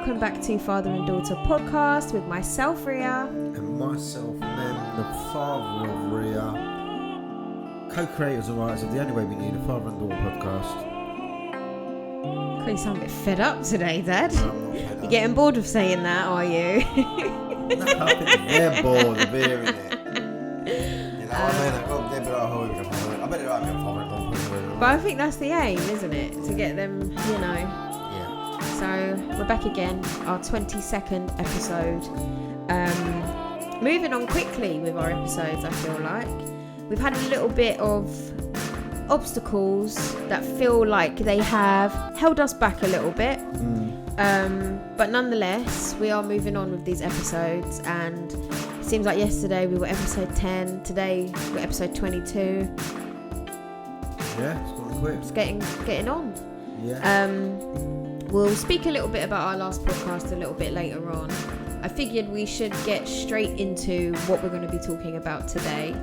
welcome back to Father and Daughter Podcast with myself, Ria. And myself, Mem, the father of Ria. Co-creators and writers of The Only Way We Need, a Father and Daughter Podcast. You sound a bit fed up today, Dad. No, I'm not fed up. You're getting bored of saying that, are you? No, I think they're bored of hearing it. You know what I mean? I bet they're like a father and daughter. But I think that's the aim, isn't it? To get them, you know. Yeah. So we're back again, our 22nd episode. Moving on quickly with our episodes, I feel like. We've had a little bit of obstacles that feel like they have held us back a little bit. But nonetheless, we are moving on with these episodes, and it seems like yesterday we were episode 10, today we're episode 22. Yeah, it's going quick. It's getting on. Yeah. We'll speak a little bit about our last podcast a little bit later on. I figured we should get straight into what we're going to be talking about today.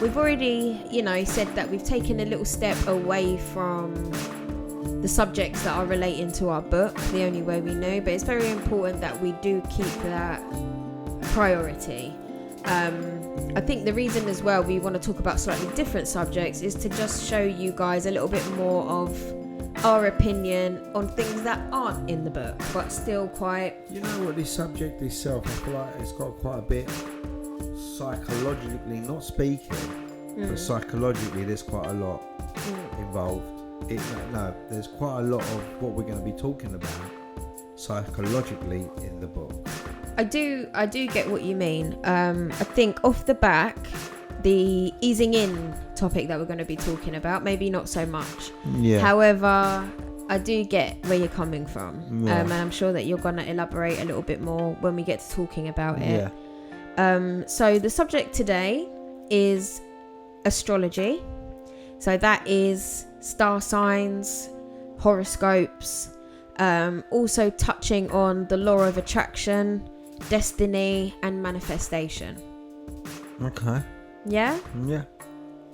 We've already, said that we've taken a little step away from the subjects that are relating to our book, The Only Way We Know, but it's very important that we do keep that priority. I think the reason as well we want to talk about slightly different subjects is to just show you guys a little bit more of our opinion on things that aren't in the book, but still quite... You know what, this subject itself, I feel like it's got quite a bit psychologically, not speaking, but psychologically there's quite a lot involved. There's quite a lot of what we're going to be talking about psychologically in the book. I do get what you mean. I think off the back, the easing in topic that we're going to be talking about, maybe not so much. Yeah. However, I do get where you're coming from. Yeah. And I'm sure that you're going to elaborate a little bit more when we get to talking about it. Yeah. So the subject today is astrology. So that is star signs, horoscopes, also touching on the law of attraction, destiny, and manifestation. Okay. Yeah? Yeah.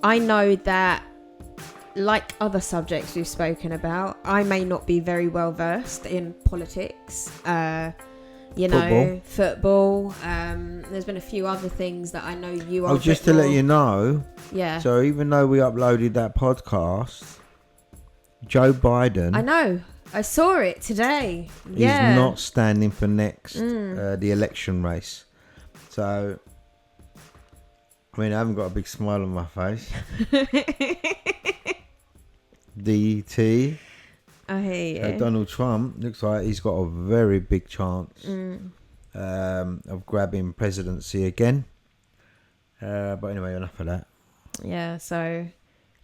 I know that, like other subjects we've spoken about, I may not be very well versed in politics, football. There's been a few other things that I know you are. Oh, just to let you know. Yeah. So even though we uploaded that podcast, Joe Biden. I know. I saw it today. He's Yeah. not standing for next the election race. So, I mean, I haven't got a big smile on my face. DT. I hear you. Donald Trump looks like he's got a very big chance of grabbing presidency again. But anyway, enough of that. Yeah, so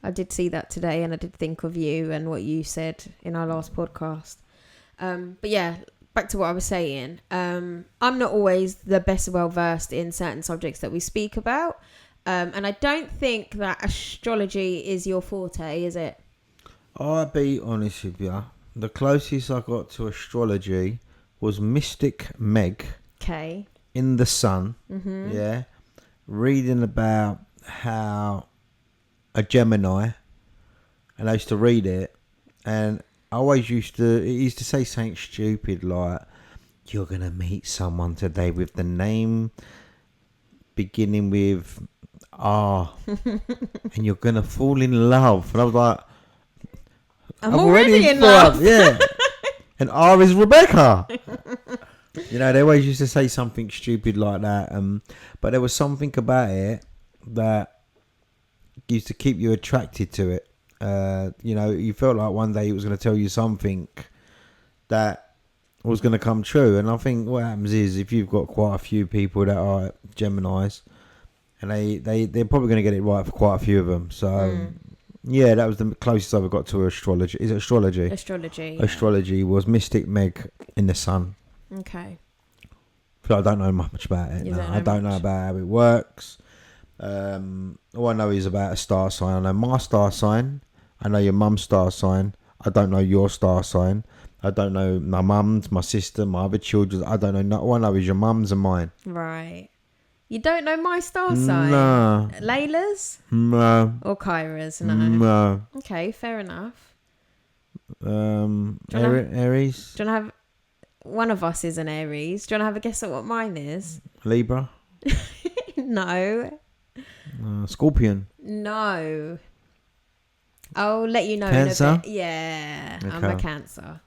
I did see that today, and I did think of you and what you said in our last podcast. But yeah, back to what I was saying. I'm not always the best well versed in certain subjects that we speak about. And I don't think that astrology is your forte, is it? I'll be honest with you. The closest I got to astrology was Mystic Meg. Okay. In the Sun. Mm-hmm. Yeah. Reading about how a Gemini, and I used to read it, and I always used to say something stupid like, you're going to meet someone today with the name beginning with R and you're going to fall in love. And I was like, I'm already in love. Yeah. And R is Rebecca. They always used to say something stupid like that. But there was something about it that used to keep you attracted to it. You felt like one day it was going to tell you something that was going to come true. And I think what happens is if you've got quite a few people that are Geminis, and they're probably going to get it right for quite a few of them. So, yeah, that was the closest I ever got to astrology. Is it astrology? Astrology. Yeah. Astrology was Mystic Meg in the Sun. Okay. I don't know much about it. I don't know about how it works. All I know is about a star sign. I know my star sign. I know your mum's star sign. I don't know your star sign. I don't know my mum's, my sister, my other children. I don't know. All I know is your mum's and mine. Right. You don't know my star sign? No. Layla's? No. Or Kyra's? No. No. Okay, fair enough. Aries. Do you want to have one of us is an Aries. Do you want to have a guess at what mine is? Libra. No. Scorpion. No. I'll let you know Cancer? in a bit. Yeah, Okay. I'm a Cancer.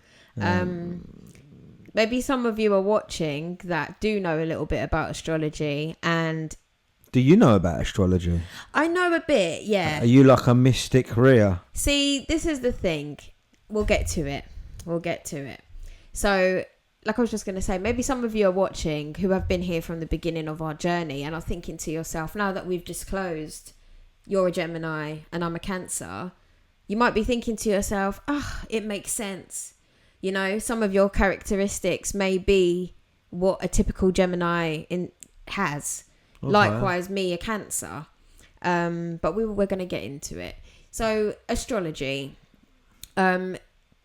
Maybe some of you are watching that do know a little bit about astrology, and Do you know about astrology? I know a bit, yeah. Are you like a mystic Rhea? See, this is the thing. We'll get to it. So, like I was just going to say, maybe some of you are watching who have been here from the beginning of our journey and are thinking to yourself, now that we've disclosed you're a Gemini and I'm a Cancer, you might be thinking to yourself, it makes sense. You know, some of your characteristics may be what a typical Gemini has. Okay. Likewise, me, a Cancer. But we're going to get into it. So, astrology.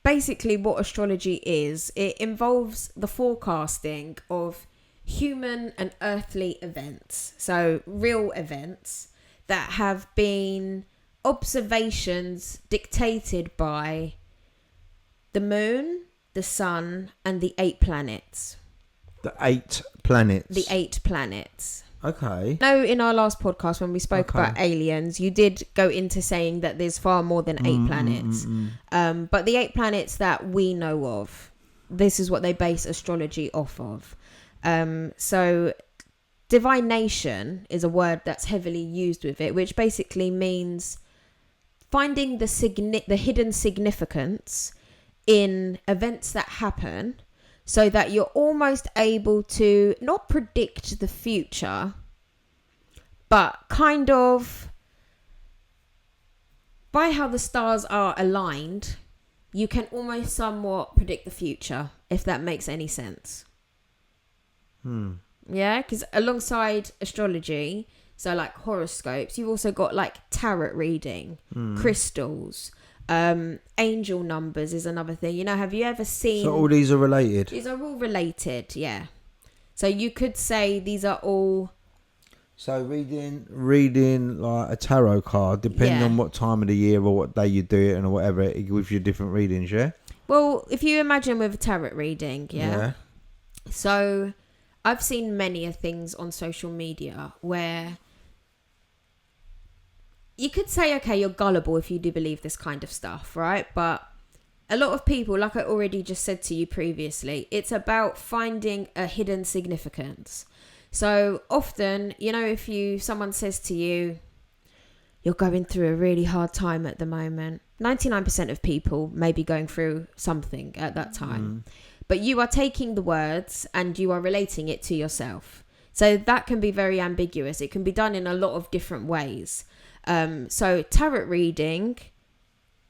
Basically, what astrology is, it involves the forecasting of human and earthly events. So, real events that have been observations dictated by the moon, the sun, and the 8 planets. The 8 planets? The 8 planets. Okay. No, in our last podcast when we spoke about aliens, you did go into saying that there's far more than 8 planets. But the 8 planets that we know of, this is what they base astrology off of. So divination is a word that's heavily used with it, which basically means finding the hidden significance in events that happen, so that you're almost able to not predict the future, but kind of by how the stars are aligned, you can almost somewhat predict the future, if that makes any sense. Yeah, because alongside astrology, so like horoscopes, you've also got like tarot reading, crystals, angel numbers is another thing. You know, have you ever seen... So all these are related? These are all related, yeah. So you could say these are all... So reading like a tarot card, depending on what time of the year or what day you do it and whatever, it gives you different readings, yeah? Well, if you imagine with a tarot reading, yeah. So I've seen many things on social media where you could say, okay, you're gullible if you do believe this kind of stuff, right? But a lot of people, like I already just said to you previously, it's about finding a hidden significance. So often, you know, if someone says to you, you're going through a really hard time at the moment, 99% of people may be going through something at that time. But you are taking the words and you are relating it to yourself. So that can be very ambiguous. It can be done in a lot of different ways. So tarot reading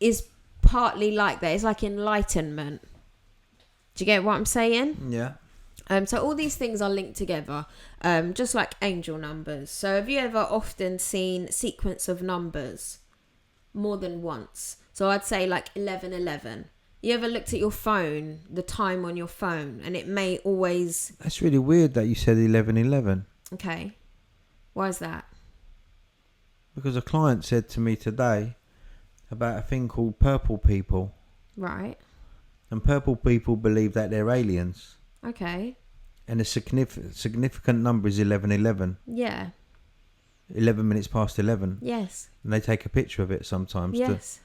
is partly like that. It's like enlightenment. Do you get what I'm saying? Yeah. So all these things are linked together, just like angel numbers. So have you ever often seen sequence of numbers more than once? So I'd say like 1111. You ever looked at your phone, the time on your phone, and it may always... That's really weird that you said 1111. Okay. Why is that? Because a client said to me today about a thing called purple people. Right. And purple people believe that they're aliens. Okay. And the significant number is 1111. Yeah. 11 minutes past 11. Yes. And they take a picture of it sometimes. Yes.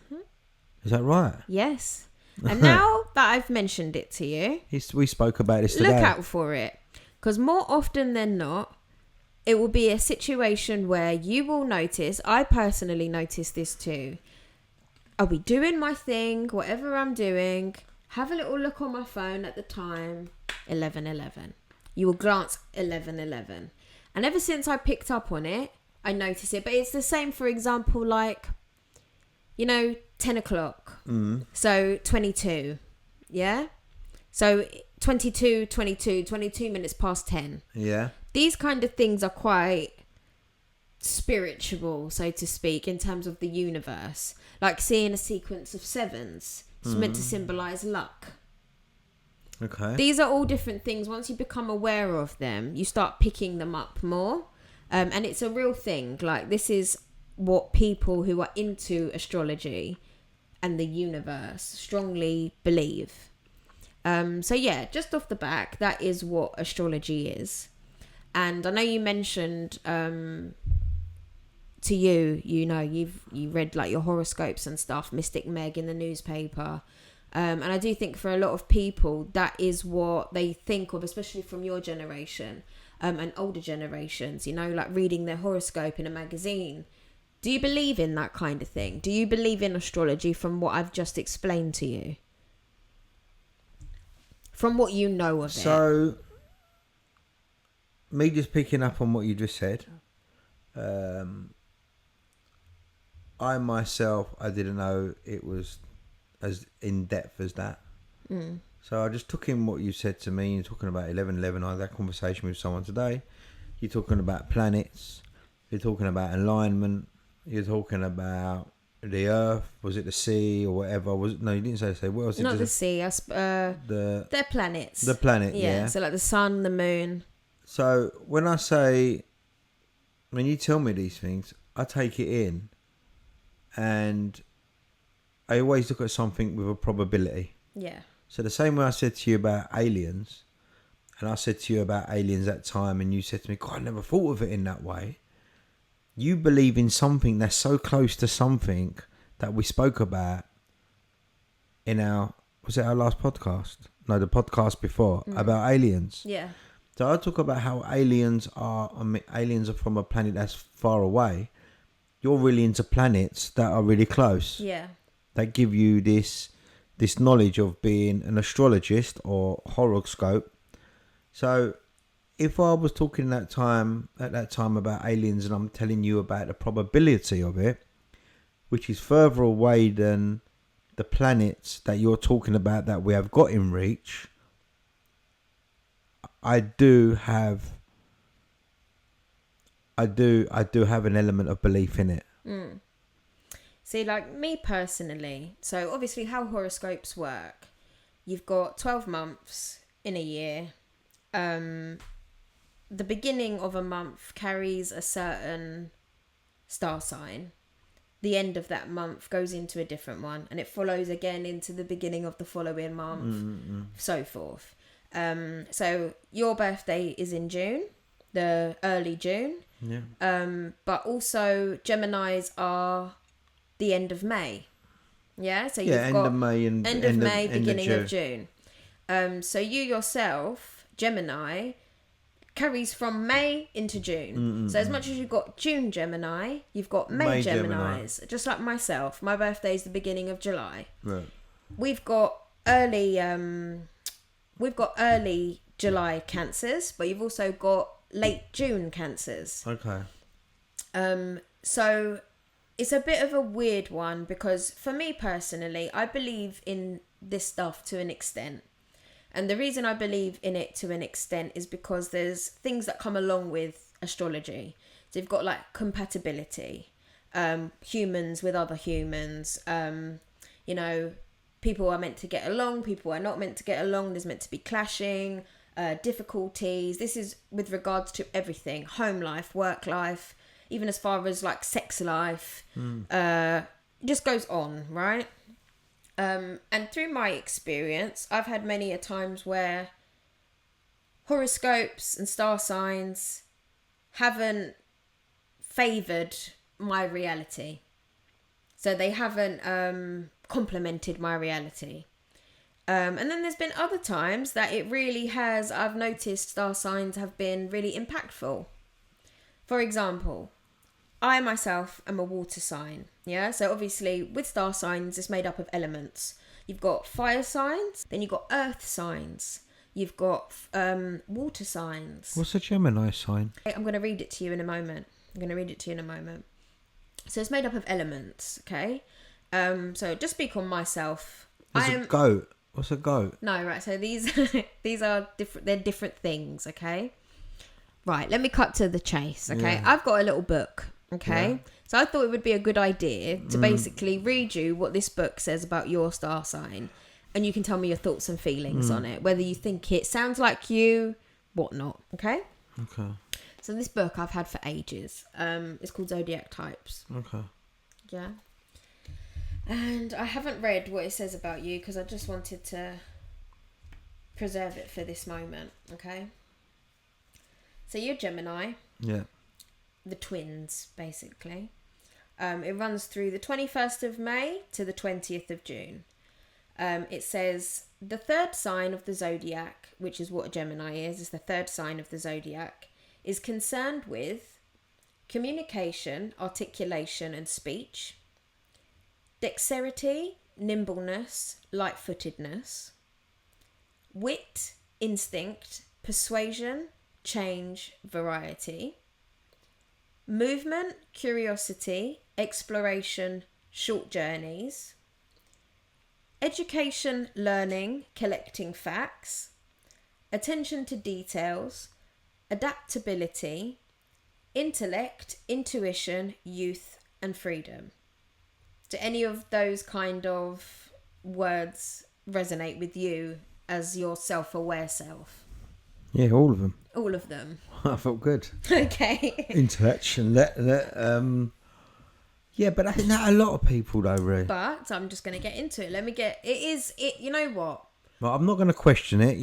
Is that right? Yes. And now that I've mentioned it to you... We spoke about this today. Look out for it. Because more often than not, it will be a situation where you will notice, I personally notice this too. I'll be doing my thing, whatever I'm doing, have a little look on my phone at the time, 11:11. You will glance 11:11. And ever since I picked up on it, I notice it. But it's the same, for example, like, 10 o'clock. So 22. Yeah? So 22 minutes past 10. Yeah. These kind of things are quite spiritual, so to speak, in terms of the universe. Like seeing a sequence of sevens. It's meant to symbolize luck. Okay. These are all different things. Once you become aware of them, you start picking them up more. And it's a real thing. Like, this is what people who are into astrology and the universe strongly believe. So yeah, just off the back, that is what astrology is. And I know you mentioned to you read like your horoscopes and stuff, Mystic Meg in the newspaper. And I do think for a lot of people, that is what they think of, especially from your generation and older generations, like reading their horoscope in a magazine. Do you believe in that kind of thing? Do you believe in astrology from what I've just explained to you? From what you know of it? So, me just picking up on what you just said, I myself, I didn't know it was as in depth as that. So I just took in what you said to me. You're talking about 11:11. I had that conversation with someone today. You're talking about planets. You're talking about alignment. You're talking about the earth. Was it the sea or whatever? No, you didn't say the sea. What was it? Not the sea. They're planets. The planet, yeah. So like the sun, the moon. So when you tell me these things, I take it in. And I always look at something with a probability. Yeah. So the same way I said to you about aliens, and I said to you about aliens that time, and you said to me, God, I never thought of it in that way. You believe in something that's so close to something that we spoke about in was it our last podcast? No, the podcast before, about aliens. Yeah. So I talk about how aliens are from a planet that's far away. You're really into planets that are really close. Yeah. That give you this knowledge of being an astrologist or horoscope. So if I was talking at that time about aliens, and I'm telling you about the probability of it, which is further away than the planets that you're talking about that we have got in reach, I do have an element of belief in it. See, like me personally, so obviously how horoscopes work, you've got 12 months in a year. The beginning of a month carries a certain star sign. The end of that month goes into a different one, and it follows again into the beginning of the following month, so forth. So your birthday is in June, the early June. Yeah. But also Geminis are the end of May. Yeah. So you've got end of May and beginning of June. So you yourself, Gemini, carries from May into June. So as much as you've got June Gemini, you've got May Geminis. Just like myself, my birthday is the beginning of July. Right. We've got early July Cancers, but you've also got late June Cancers. Okay. So it's a bit of a weird one, because for me personally, I believe in this stuff to an extent. And the reason I believe in it to an extent is because there's things that come along with astrology. So you've got like compatibility, humans with other humans, people are meant to get along, people are not meant to get along, there's meant to be clashing, difficulties. This is with regards to everything: home life, work life, even as far as like sex life. It just goes on, right? And through my experience, I've had many a times where horoscopes and star signs haven't favoured my reality. So they haven't complemented my reality. And then there's been other times that it really has. I've noticed star signs have been really impactful. For example, I myself am a water sign. Yeah, so obviously with star signs, it's made up of elements. You've got fire signs, then you've got earth signs, you've got water signs. What's a Gemini sign? I'm going to read it to you in a moment. So it's made up of elements, okay? So just speak on myself. A goat. What's a goat? No, right. So these are different. They're different things, okay? Right. Let me cut to the chase, okay? Yeah. I've got a little book, okay? Yeah. So I thought it would be a good idea to basically read you what this book says about your star sign, and you can tell me your thoughts and feelings on it, whether you think it sounds like you, whatnot, okay? Okay. So this book I've had for ages. It's called Zodiac Types. Okay. Yeah. And I haven't read what it says about you because I just wanted to preserve it for this moment, okay? So you're Gemini. Yeah. The twins, basically. It runs through the 21st of May to the 20th of June. It says the third sign of the zodiac, which is what a Gemini is the third sign of the zodiac, is concerned with communication, articulation and speech, dexterity, nimbleness, light-footedness, wit, instinct, persuasion, change, variety, movement, curiosity, exploration, short journeys, education, learning, collecting facts, attention to details, adaptability, intellect, intuition, youth, and freedom. Do any of those kind of words resonate with you as your self-aware self? Yeah, all of them. All of them. I felt good. Okay. Intellect and yeah, but I think that a lot of people though, really. But I'm just going to get into it. You know what? Well, I'm not going to question it.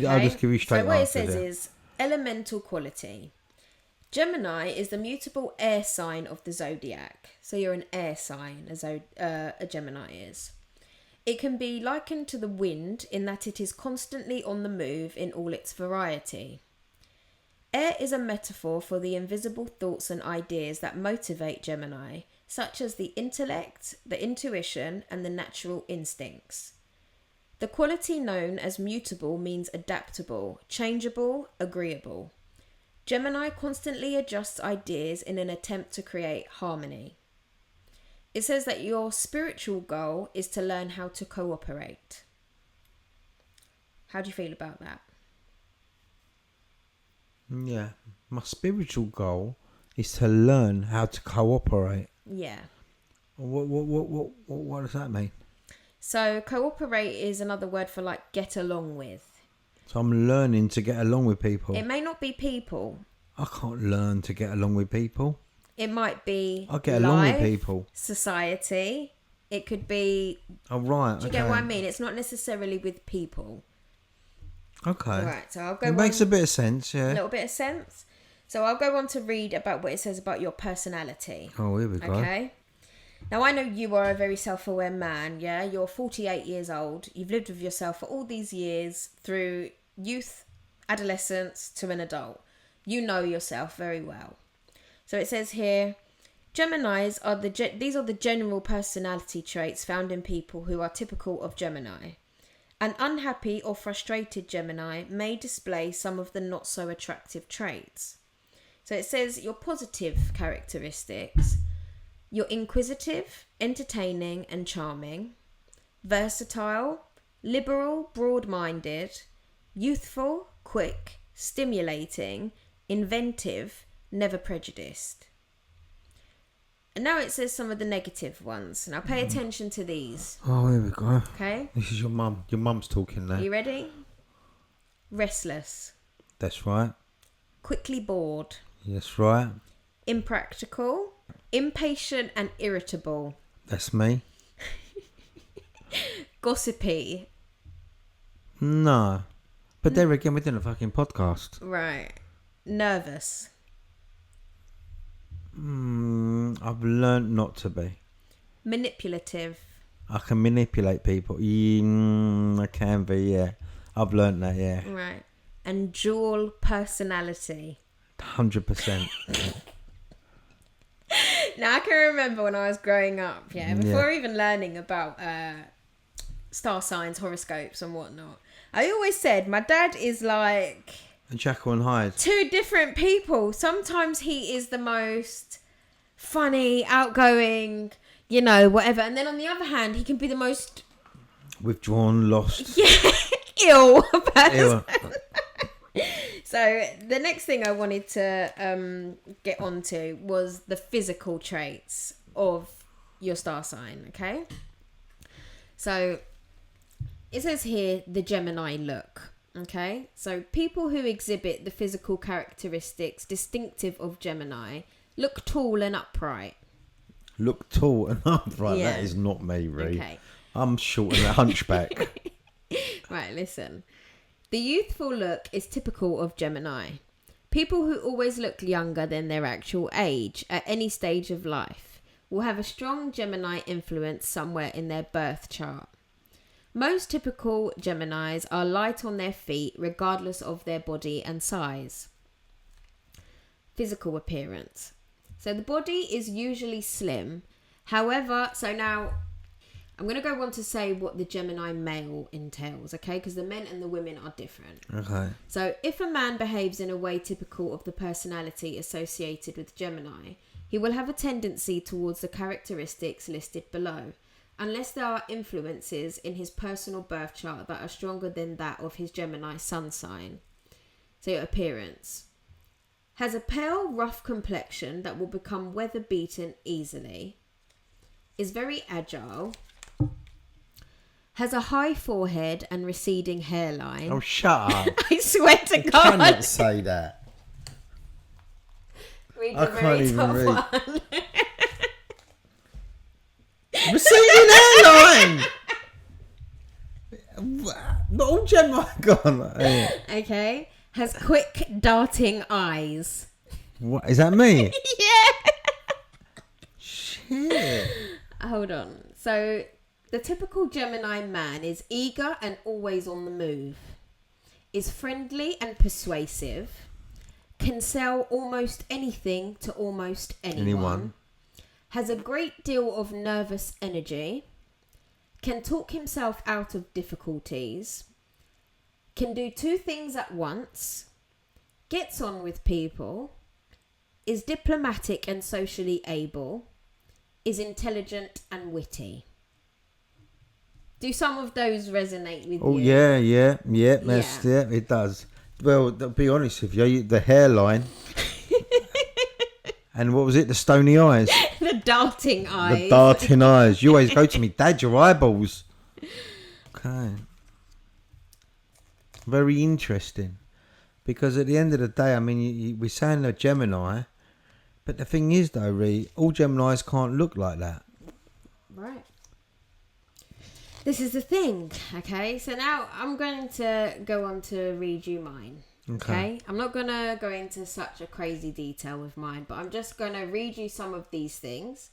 I'll just give you straight. So what it says is elemental quality. Gemini is the mutable air sign of the zodiac. So you're an air sign, as a Gemini is. It can be likened to the wind in that it is constantly on the move in all its variety. Air is a metaphor for the invisible thoughts and ideas that motivate Gemini, such as the intellect, the intuition, and the natural instincts. The quality known as mutable means adaptable, changeable, agreeable. Gemini constantly adjusts ideas in an attempt to create harmony. It says that your spiritual goal is to learn how to cooperate. How do you feel about that? Yeah, my spiritual goal is to learn how to cooperate. Yeah. What does that mean? So cooperate is another word for like get along with. So I'm learning to get along with people. It may not be people. I can't learn to get along with people. It might be I get along with people. Society. It could be. Oh right. Do you get what I mean? It's not necessarily with people. Okay. Right. So I'll go. It makes a bit of sense. Yeah. A little bit of sense. So I'll go on to read about what it says about your personality. Oh, here we go. Okay. Now, I know you are a very self-aware man, yeah? You're 48 years old. You've lived with yourself for all these years through youth, adolescence to an adult. You know yourself very well. So it says here, Geminis are these are the general personality traits found in people who are typical of Gemini. An unhappy or frustrated Gemini may display some of the not so attractive traits. So it says your positive characteristics. You're inquisitive, entertaining and charming, versatile, liberal, broad-minded, youthful, quick, stimulating, inventive, never prejudiced. And now it says some of the negative ones. Now pay attention to these. Oh, here we go. Okay? This is your mum. Your mum's talking there. Are you ready? Restless. That's right. Quickly bored. That's right. Impractical. Impatient and irritable. That's me. Gossipy. No. But there again, we're doing a fucking podcast. Right. Nervous. I've learnt not to be. Manipulative. I can manipulate people. I can be, yeah. I've learnt that, yeah. Right. And dual personality. 100%. Now, I can remember when I was growing up, before even learning about star signs, horoscopes and whatnot, I always said my dad is like... Jekyll and Hyde. Two different people. Sometimes he is the most funny, outgoing, whatever. And then on the other hand, he can be the most... Withdrawn, lost. Yeah, ill person. Ew. So the next thing I wanted to get onto was the physical traits of your star sign, okay? So it says here the Gemini look, okay? So people who exhibit the physical characteristics distinctive of Gemini look tall and upright. Look tall and upright. Yeah. That is not me, Ree. Okay. I'm short and a hunchback. Right, listen. The youthful look is typical of Gemini. People who always look younger than their actual age at any stage of life will have a strong Gemini influence somewhere in their birth chart. Most typical Geminis are light on their feet regardless of their body and size. Physical appearance. So the body is usually slim. However, so now I'm going to go on to say what the Gemini male entails, okay? Because the men and the women are different. Okay. So if a man behaves in a way typical of the personality associated with Gemini, he will have a tendency towards the characteristics listed below, unless there are influences in his personal birth chart that are stronger than that of his Gemini sun sign. So appearance. Has a pale, rough complexion that will become weather-beaten easily. Is very agile. Has a high forehead and receding hairline. Oh, shut up. I swear to You God. cannot say that. Read I the can't very even top read. one. Receding hairline. Not all Gemini gone. Yeah. Okay. Has quick darting eyes. What is that? Me? Yeah. Shit. Hold on. So the typical Gemini man is eager and always on the move. Is friendly and persuasive. Can sell almost anything to almost anyone. Has a great deal of nervous energy. Can talk himself out of difficulties. Can do two things at once. Gets on with people. Is diplomatic and socially able. Is intelligent and witty. Do some of those resonate with Oh, you? yeah. That's, yeah, it does. Well, to be honest with you, the hairline. And what was it? The stony eyes. The darting eyes. The darting eyes. You always go to me, Dad, your eyeballs. Okay. Very interesting. Because at the end of the day, I mean, we're saying they're Gemini. But the thing is, though, Ree, all Geminis can't look like that. Right. This is the thing, okay? So now I'm going to go on to read you mine. Okay. I'm not going to go into such a crazy detail with mine, but I'm just going to read you some of these things.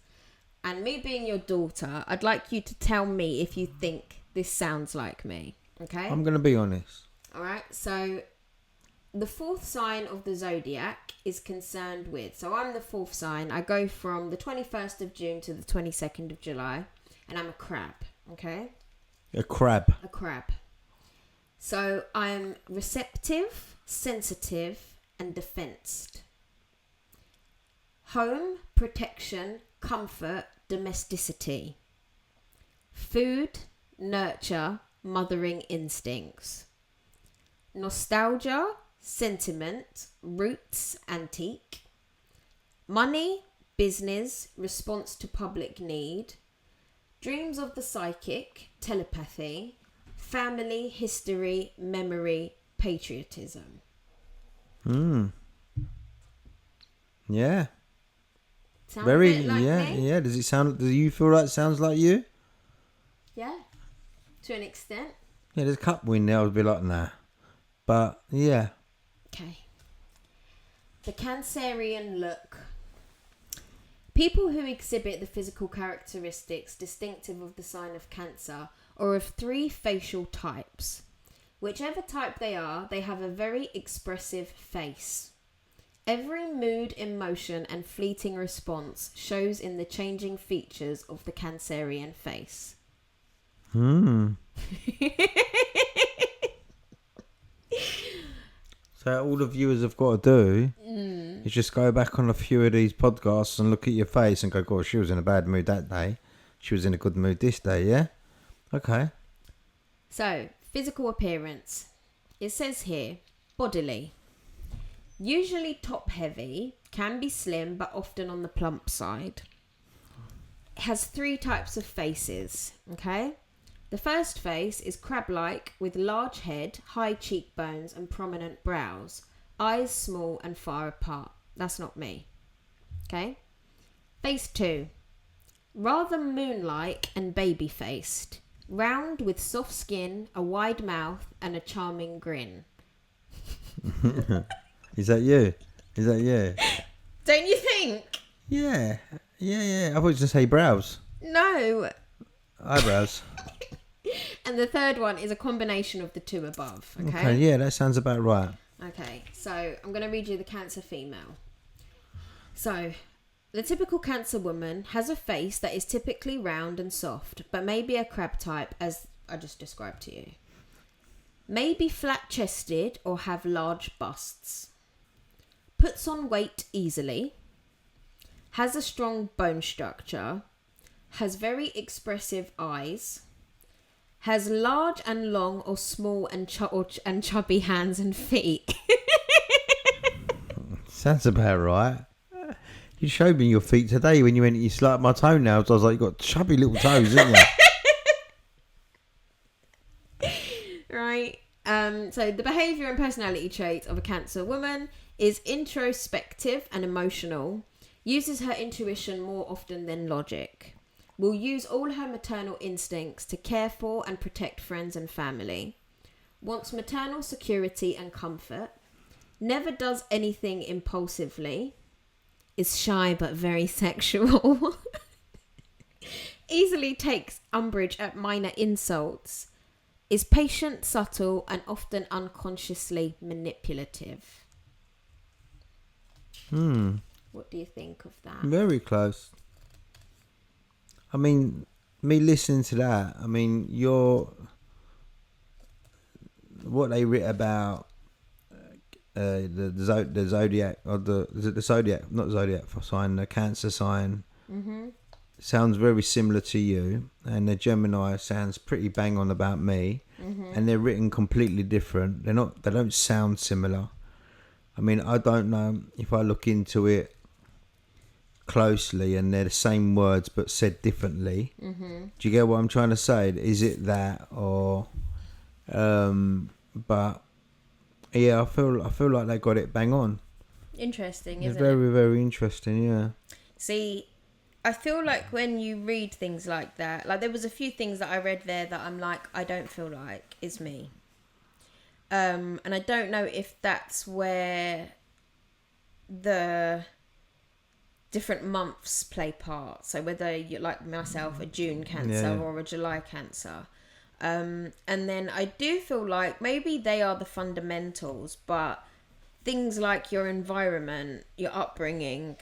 And me being your daughter, I'd like you to tell me if you think this sounds like me. Okay? I'm going to be honest. All right. So the fourth sign of the zodiac is concerned with. So I'm the fourth sign. I go from the 21st of June to the 22nd of July. And I'm a crab. Okay? A crab. A crab. So I'm receptive, sensitive, and defensed. Home, protection, comfort, domesticity. Food, nurture, mothering instincts. Nostalgia, sentiment, roots, antique. Money, business, response to public need. Dreams of the psychic, telepathy. Family, history, memory, patriotism. Yeah. Sound Very, a bit like me? yeah. Does you feel like it sounds like you? Yeah, to an extent. Yeah, there's a couple in there I would be like, nah. But, yeah. Okay. The Cancerian look. People who exhibit the physical characteristics distinctive of the sign of Cancer are of three facial types. Whichever type they are, they have a very expressive face. Every mood, emotion, and fleeting response shows in the changing features of the Cancerian face. So all the viewers have got to do is just go back on a few of these podcasts and look at your face and go, God, she was in a bad mood that day. She was in a good mood this day, yeah? Okay. So, physical appearance. It says here, bodily. Usually top heavy, can be slim but often on the plump side. It has three types of faces, okay? The first face is crab-like with large head, high cheekbones and prominent brows. Eyes small and far apart. That's not me. Okay? Face 2. Rather moon-like and baby-faced. Round with soft skin, a wide mouth, and a charming grin. Is that you? Is that you? Don't you think? Yeah. I thought you were going to say brows. No. Eyebrows. And the third one is a combination of the two above. Okay, yeah, that sounds about right. Okay, so I'm going to read you the Cancer female. So, the typical Cancer woman has a face that is typically round and soft, but may be a crab type, as I just described to you. May be flat-chested or have large busts. Puts on weight easily. Has a strong bone structure. Has very expressive eyes. Has large and long or small and chubby hands and feet. Sounds about right. You showed me your feet today when you went, you slapped my toenails. I was like, you got chubby little toes, didn't you? Right. So the behaviour and personality trait of a Cancer woman is introspective and emotional. Uses her intuition more often than logic. Will use all her maternal instincts to care for and protect friends and family. Wants maternal security and comfort. Never does anything impulsively. Is shy but very sexual. Easily takes umbrage at minor insults. Is patient, subtle, and often unconsciously manipulative. What do you think of that? Very close. I mean, me listening to that, I mean, what they writ about the zodiac, or the zodiac, not zodiac sign, the Cancer sign, sounds very similar to you, and the Gemini sounds pretty bang on about me, and they're written completely different. They don't sound similar. I mean, I don't know if I look into it closely and they're the same words but said differently. Do you get what I'm trying to say? Is it that, or but yeah, I feel like they got it bang on. Interesting, It's isn't very, it? very interesting, yeah. See, I feel like when you read things like that, like there was a few things that I read there that I'm like, I don't feel like is me. And I don't know if that's where the different months play part. So whether you're like myself, a June Cancer or a July Cancer. And then I do feel like maybe they are the fundamentals, but things like your environment, your upbringing,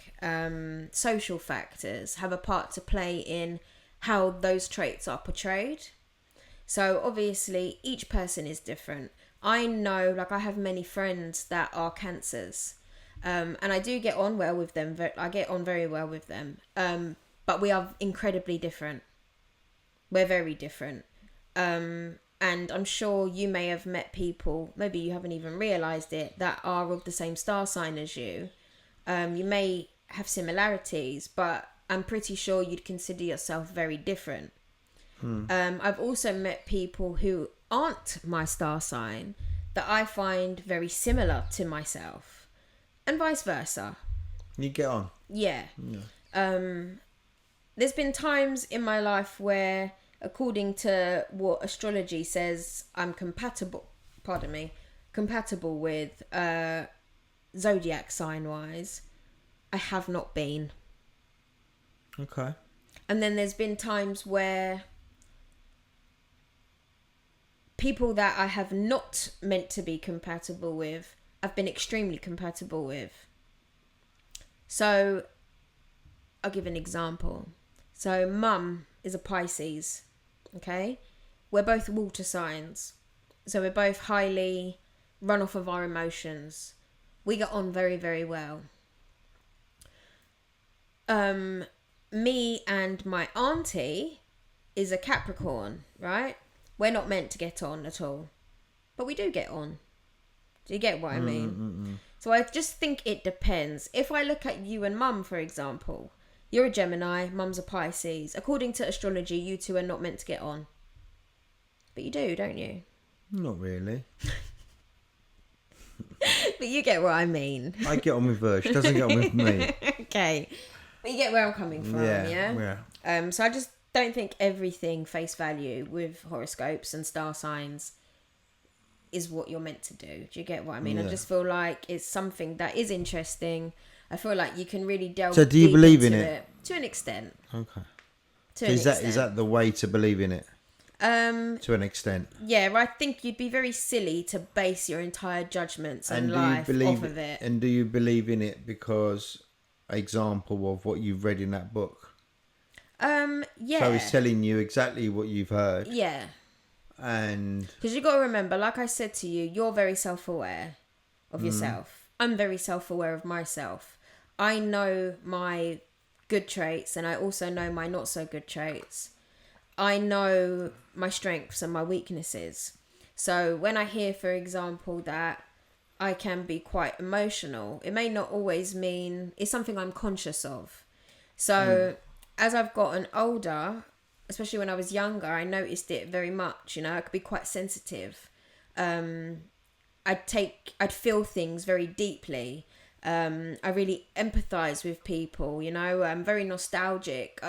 social factors have a part to play in how those traits are portrayed. So obviously each person is different. I know, like I have many friends that are Cancers, and I do get on well with them. I get on very well with them, but we are incredibly different. We're very different. And I'm sure you may have met people, maybe you haven't even realised it, that are of the same star sign as you. You may have similarities, but I'm pretty sure you'd consider yourself very different. I've also met people who aren't my star sign that I find very similar to myself, and vice versa. You get on. Yeah. There's been times in my life where, according to what astrology says, I'm compatible with zodiac sign wise. I have not been. Okay. And then there's been times where people that I have not meant to be compatible with, I've been extremely compatible with. So, I'll give an example. So, Mum is a Pisces, okay? We're both water signs. So, we're both highly run off of our emotions. We get on very, very well. Me and my auntie is a Capricorn, right? We're not meant to get on at all. But we do get on. Do you get what I mean? So I just think it depends. If I look at you and Mum, for example, you're a Gemini, Mum's a Pisces. According to astrology, you two are not meant to get on. But you do, don't you? Not really. But you get what I mean. I get on with her. She doesn't get on with me. Okay. But you get where I'm coming from, yeah? Yeah. So I just don't think everything face value with horoscopes and star signs is what you're meant to do. Do you get what I mean? Yeah. I just feel like it's something that is interesting. I feel like you can really delve So do you deep believe into in it? to an extent. Okay. To So an is extent. that the way to believe in it? To an extent. Yeah, I think you'd be very silly to base your entire judgments on And life off of it. And do you believe in it because example of what you've read in that book? Yeah. So he's telling you exactly what you've heard. Yeah. And Because you got to remember, like I said to you, you're very self-aware of yourself. I'm very self-aware of myself. I know my good traits and I also know my not so good traits. I know my strengths and my weaknesses. So when I hear, for example, that I can be quite emotional, it may not always mean it's something I'm conscious of. So as I've gotten older, especially when I was younger, I noticed it very much. You know, I could be quite sensitive. I'd feel things very deeply. I really empathize with people. You know, I'm very nostalgic.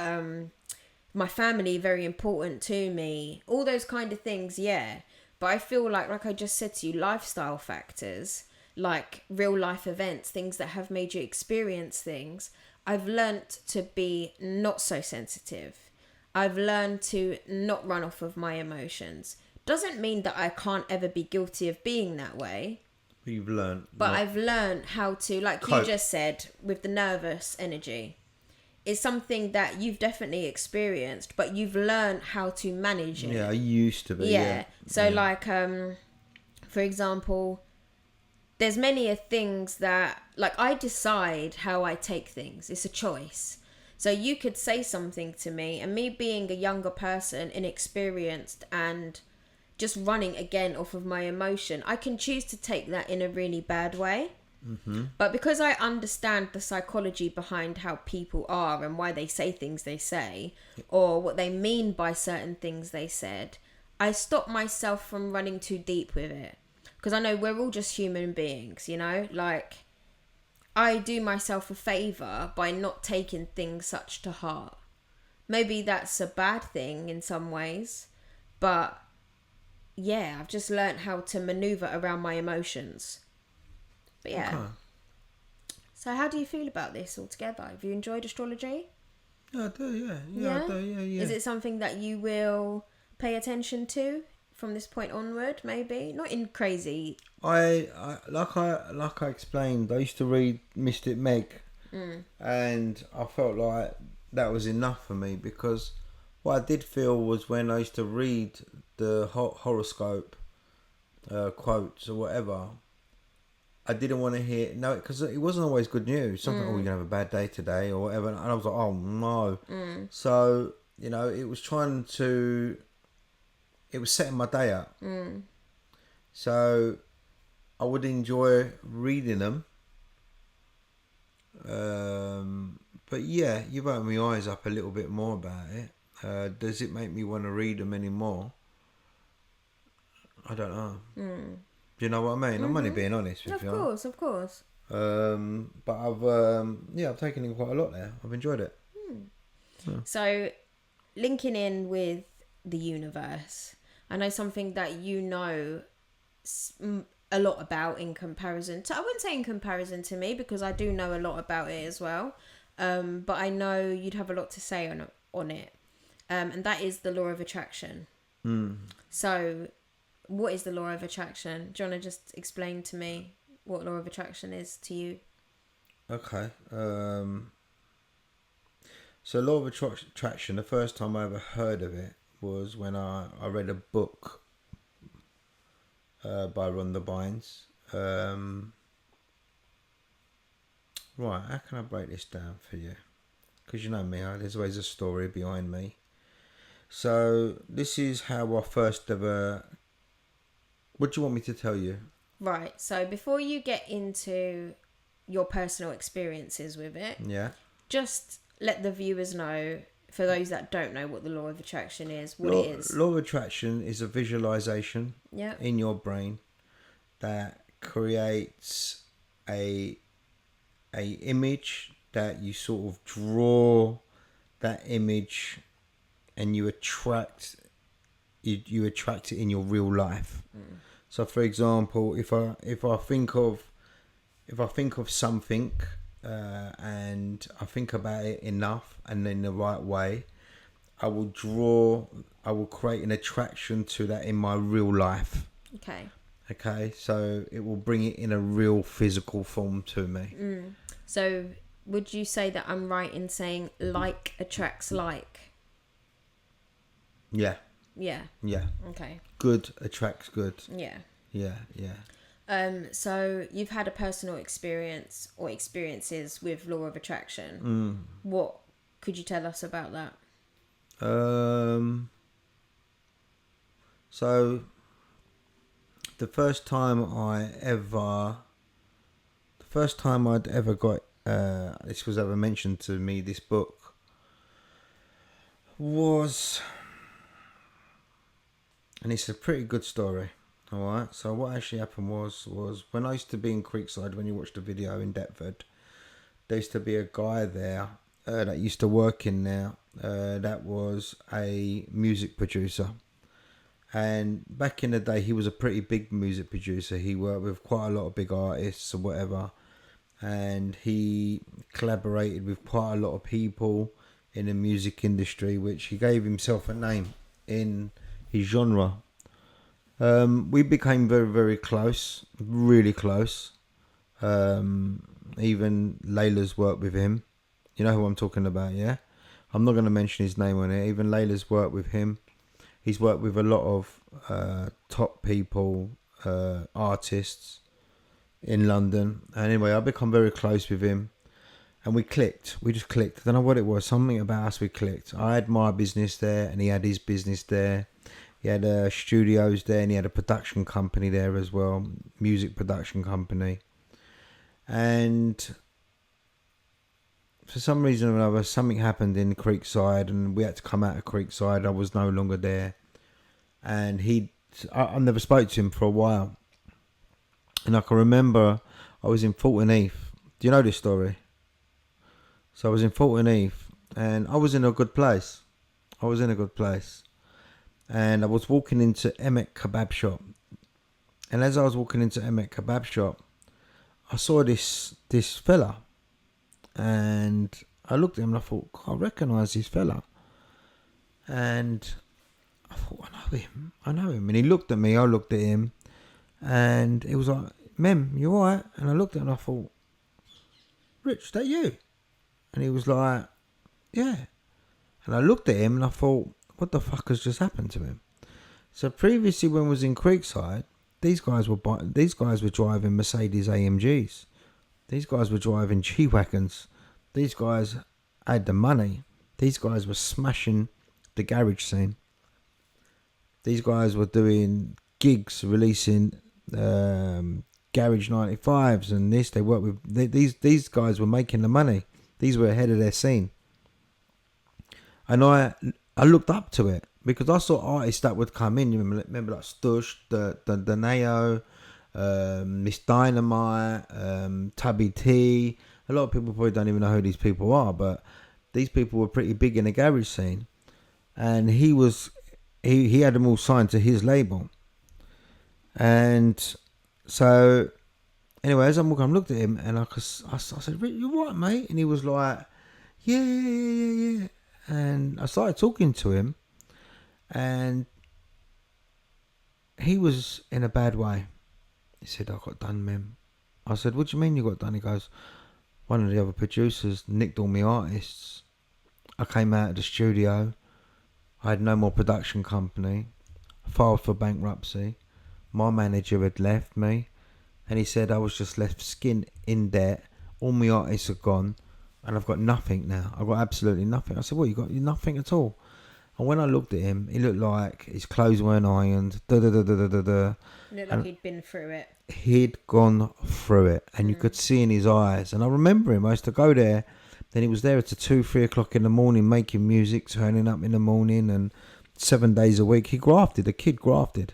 My family very important to me. All those kind of things, yeah. But I feel like I just said to you, lifestyle factors, like real life events, things that have made you experience things. I've learnt to be not so sensitive. I've learned to not run off of my emotions. Doesn't mean that I can't ever be guilty of being that way. you've learned. But I've learned how to, like cope. you just said, with the nervous energy. It's something that you've definitely experienced, but you've learned how to manage it. Yeah, I used to be. Yeah. So like, for example, there's many a things that, like, I decide how I take things. It's a choice. So you could say something to me, and me being a younger person, inexperienced, and just running again off of my emotion, I can choose to take that in a really bad way. Mm-hmm. But because I understand the psychology behind how people are and why they say things they say, or what they mean by certain things they said, I stop myself from running too deep with it. Because I know we're all just human beings, you know? Like, I do myself a favour by not taking things such to heart. Maybe that's a bad thing in some ways, but yeah, I've just learnt how to manoeuvre around my emotions. But yeah. Okay. So how do you feel about this altogether? Have you enjoyed astrology? Yeah, I do. Yeah, I do. Yeah. Is it something that you will pay attention to from this point onward? Maybe not in crazy. I like I explained. I used to read Mystic Meg, and I felt like that was enough for me because what I did feel was when I used to read the horoscope quotes or whatever, I didn't want to hear because it wasn't always good news. Something, oh, you're gonna have a bad day today or whatever, and I was like, oh no. So you know, it was setting my day up. So I would enjoy reading them. But yeah, you've opened my eyes up a little bit more about it. Does it make me want to read them anymore? I don't know. Do you know what I mean? I'm only being honest with you. Of course. But I've taken in quite a lot there. I've enjoyed it. So, linking in with the universe, I know something that you know a lot about in comparison to, I wouldn't say in comparison to me because I do know a lot about it as well. But I know you'd have a lot to say on it. And that is the law of attraction. So, what is the law of attraction? Do you want to just explain to me what law of attraction is to you? Okay. So law of attraction, the first time I ever heard of it was when I read a book by Rhonda Bynes. Right, how can I break this down for you? Because you know me, there's always a story behind me. So this is how I first ever... What do you want me to tell you? Right, so before you get into your personal experiences with it, just let the viewers know, for those that don't know what the law of attraction is, what it is. Law of attraction is a visualization in your brain that creates a image that you sort of draw that image and you attract it in your real life. So for example, if I think of something and I think about it enough and in the right way, I will create an attraction to that in my real life. Okay, so it will bring it in a real physical form to me. So would you say that I'm right in saying like attracts like? Yeah. Okay. Good attracts good. Yeah. So you've had a personal experience or experiences with law of attraction. What could you tell us about that? So the first time I'd ever got this was ever mentioned to me, this book, was, and it's a pretty good story. All right. So what actually happened was when I used to be in Creekside, when you watched the video in Deptford, there used to be a guy there that used to work in there that was a music producer. And back in the day, he was a pretty big music producer. He worked with quite a lot of big artists or whatever. And he collaborated with quite a lot of people in the music industry, which he gave himself a name in his genre. We became very, very close, really close. Even Layla's worked with him. You know who I'm talking about, yeah? I'm not going to mention his name on it. Even Layla's worked with him. He's worked with a lot of top people, artists in London. And anyway, I become very close with him. And we clicked. We just clicked. I don't know what it was. Something about us, we clicked. I had my business there and he had his business there. He had studios there and he had a production company there as well. Music production company. And for some reason or another, something happened in Creekside and we had to come out of Creekside. I was no longer there. And I never spoke to him for a while. And I can remember I was in Fulton Heath. Do you know this story? So I was in Fulton Heath and I was in a good place. And I was walking into Emek Kebab Shop. And as I was walking into Emek Kebab Shop, I saw this fella. And I looked at him and I thought, I recognise this fella. And I thought, I know him. And he looked at me, I looked at him. And it was like, Mem, you alright? And I looked at him and I thought, Rich, is that you? And he was like, yeah. And I looked at him and I thought, what the fuck has just happened to him? So previously when I was in Creekside, these guys were driving Mercedes AMGs. These guys were driving G-Wagons. These guys had the money. These guys were smashing the garage scene. These guys were doing gigs, releasing garage 95s and this. They worked with these guys were making the money. These were ahead of their scene. And I looked up to it because I saw artists that would come in. You remember like Stush, the Neo, Miss Dynamite, Tubby T. A lot of people probably don't even know who these people are, but these people were pretty big in the garage scene. And he had them all signed to his label. And so anyway, as I'm walking, I looked at him and I said, you right, mate? And he was like, yeah. And I started talking to him and he was in a bad way. He said, I got done, Mem. I said, what do you mean you got done? He goes, one of the other producers nicked all my artists. I came out of the studio. I had no more production company. I filed for bankruptcy. My manager had left me. And he said I was just left skin in debt. All my artists are gone. And I've got nothing now. I've got absolutely nothing. I said, what, you got nothing at all? And when I looked at him, he looked like his clothes weren't ironed. Looked like he'd been through it. He'd gone through it. And you could see in his eyes. And I remember him. I used to go there. Then he was there at 2-3 o'clock in the morning making music, turning up in the morning and 7 days a week. He grafted. The kid grafted.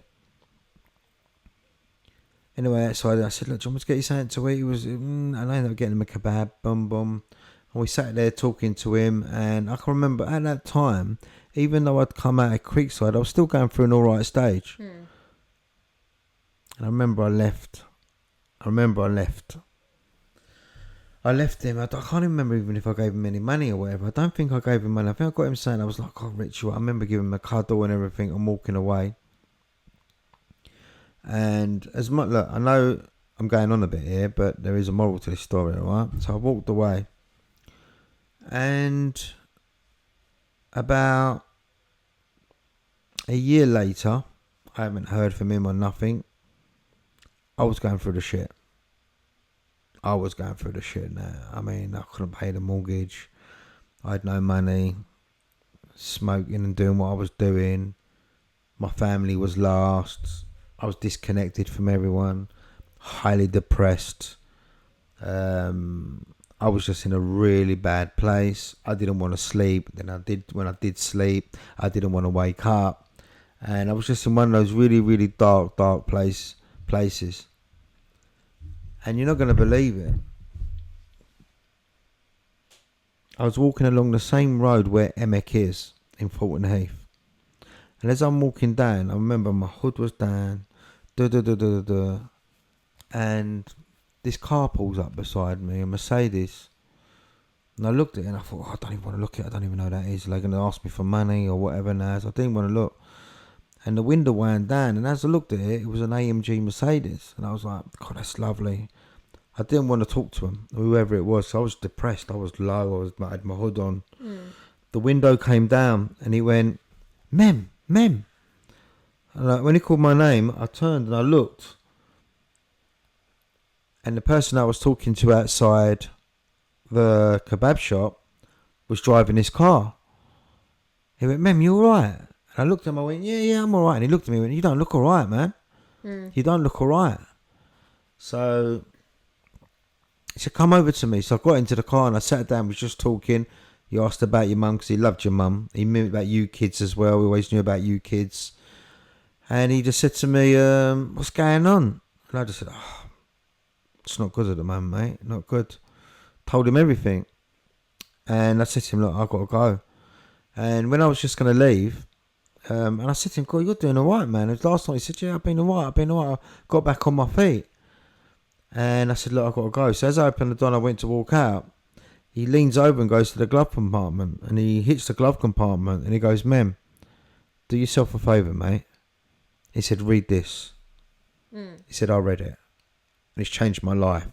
Anyway, so I said, look, do you want me to get you something to eat? He was, and I ended up getting him a kebab, boom. And we sat there talking to him. And I can remember at that time, even though I'd come out of Creekside, I was still going through an alright stage. Mm. And I remember I left. I left him. I can't even remember even if I gave him any money or whatever. I don't think I gave him money. I think I got him saying, I was like, oh, Richard, I remember giving him a cuddle and everything. I'm walking away. And as much, look, I know I'm going on a bit here, but there is a moral to this story, alright? So I walked away. And about a year later, I haven't heard from him or nothing. I was going through the shit. Now. I mean, I couldn't pay the mortgage. I had no money. Smoking and doing what I was doing. My family was lost. I was disconnected from everyone. Highly depressed. I was just in a really bad place. I didn't want to sleep. Then when I did sleep, I didn't want to wake up. And I was just in one of those really, really dark places. And you're not going to believe it. I was walking along the same road where Emmek is in Fulton Heath. And as I'm walking down, I remember my hood was down. And this car pulls up beside me, a Mercedes. And I looked at it and I thought, I don't even want to look at it. I don't even know who that is. They're going to ask me for money or whatever now. So I didn't want to look. And the window wound down, and as I looked at it, it was an AMG Mercedes. And I was like, God, that's lovely. I didn't want to talk to him, whoever it was. So I was depressed. I was low. I had my hood on. Mm. The window came down, and he went, Mem. And when he called my name, I turned and I looked. And the person I was talking to outside the kebab shop was driving his car. He went, Mem, you all right? I looked at him, I went, yeah, I'm all right. And he looked at me and went, you don't look all right, man. You don't look all right. So he said, come over to me. So I got into the car and I sat down, was just talking. He asked about your mum because he loved your mum. He knew about you kids as well. We always knew about you kids. And he just said to me, what's going on? And I just said, it's not good at the moment, mate. Not good. Told him everything. And I said to him, look, I've got to go. And when I was just going to leave, and I said to him, God, you're doing all right, man. And last night he said, yeah, I've been all right. I got back on my feet. And I said, look, I've got to go. So as I opened the door and I went to walk out, he leans over and goes to the glove compartment. And he hits the glove compartment and he goes, Mem, do yourself a favour, mate. He said, read this. He said, I read it. And it's changed my life.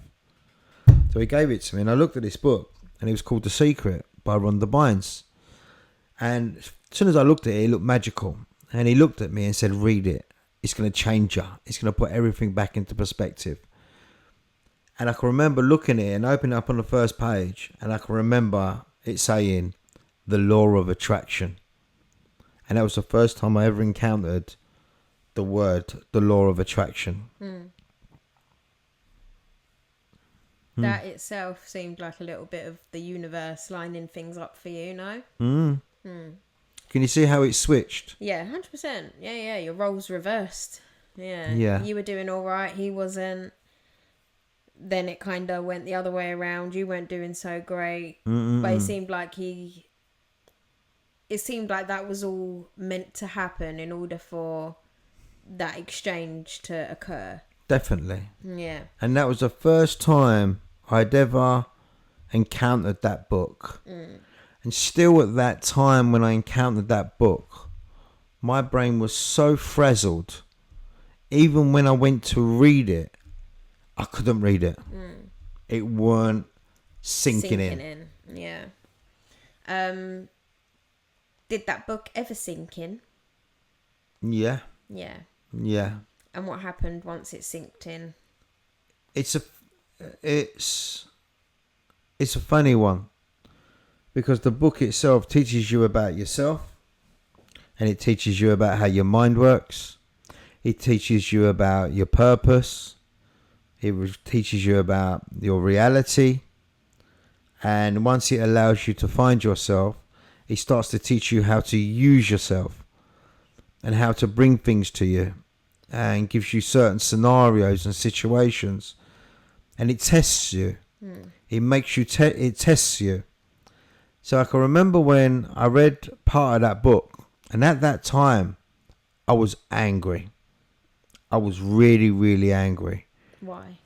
So he gave it to me and I looked at this book and it was called The Secret by Rhonda Bynes. And as soon as I looked at it, it looked magical. And he looked at me and said, read it. It's going to change you. It's going to put everything back into perspective. And I can remember looking at it and opening it up on the first page. And I can remember it saying, the law of attraction. And that was the first time I ever encountered the word, the law of attraction. That itself seemed like a little bit of the universe lining things up for you, no? Can you see how it switched? Yeah, 100%. Yeah, your roles reversed. Yeah. You were doing all right, he wasn't. Then it kind of went the other way around. You weren't doing so great. But it seemed like that was all meant to happen in order for that exchange to occur. Definitely. Yeah. And that was the first time I'd ever encountered that book. And still at that time when I encountered that book, my brain was so frazzled. Even when I went to read it, I couldn't read it. It weren't sinking in. Yeah. Did that book ever sink in? Yeah. Yeah. Yeah. And what happened once it sinked in? It's a funny one. Because the book itself teaches you about yourself. And it teaches you about how your mind works. It teaches you about your purpose. It teaches you about your reality. And once it allows you to find yourself, it starts to teach you how to use yourself. And how to bring things to you. And gives you certain scenarios and situations. And it tests you. It makes you, it tests you. So I can remember when I read part of that book, and at that time, I was angry. I was really, really angry. Why?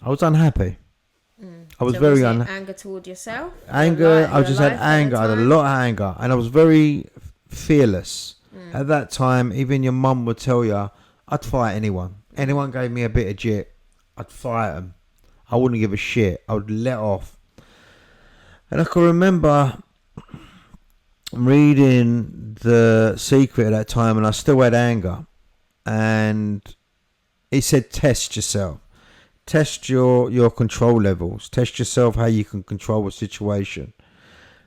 I was unhappy. I was So very was it unhappy. anger towards yourself? Anger, I Your just had life at anger. the I had a time? lot of anger, and I was very fearless. At that time, even your mum would tell you, I'd fight anyone. Anyone gave me a bit of jit, I'd fight them. I wouldn't give a shit. I would let off. And I can remember reading The Secret at that time, and I still had anger. And it said, test yourself. Test your control levels. Test yourself how you can control a situation.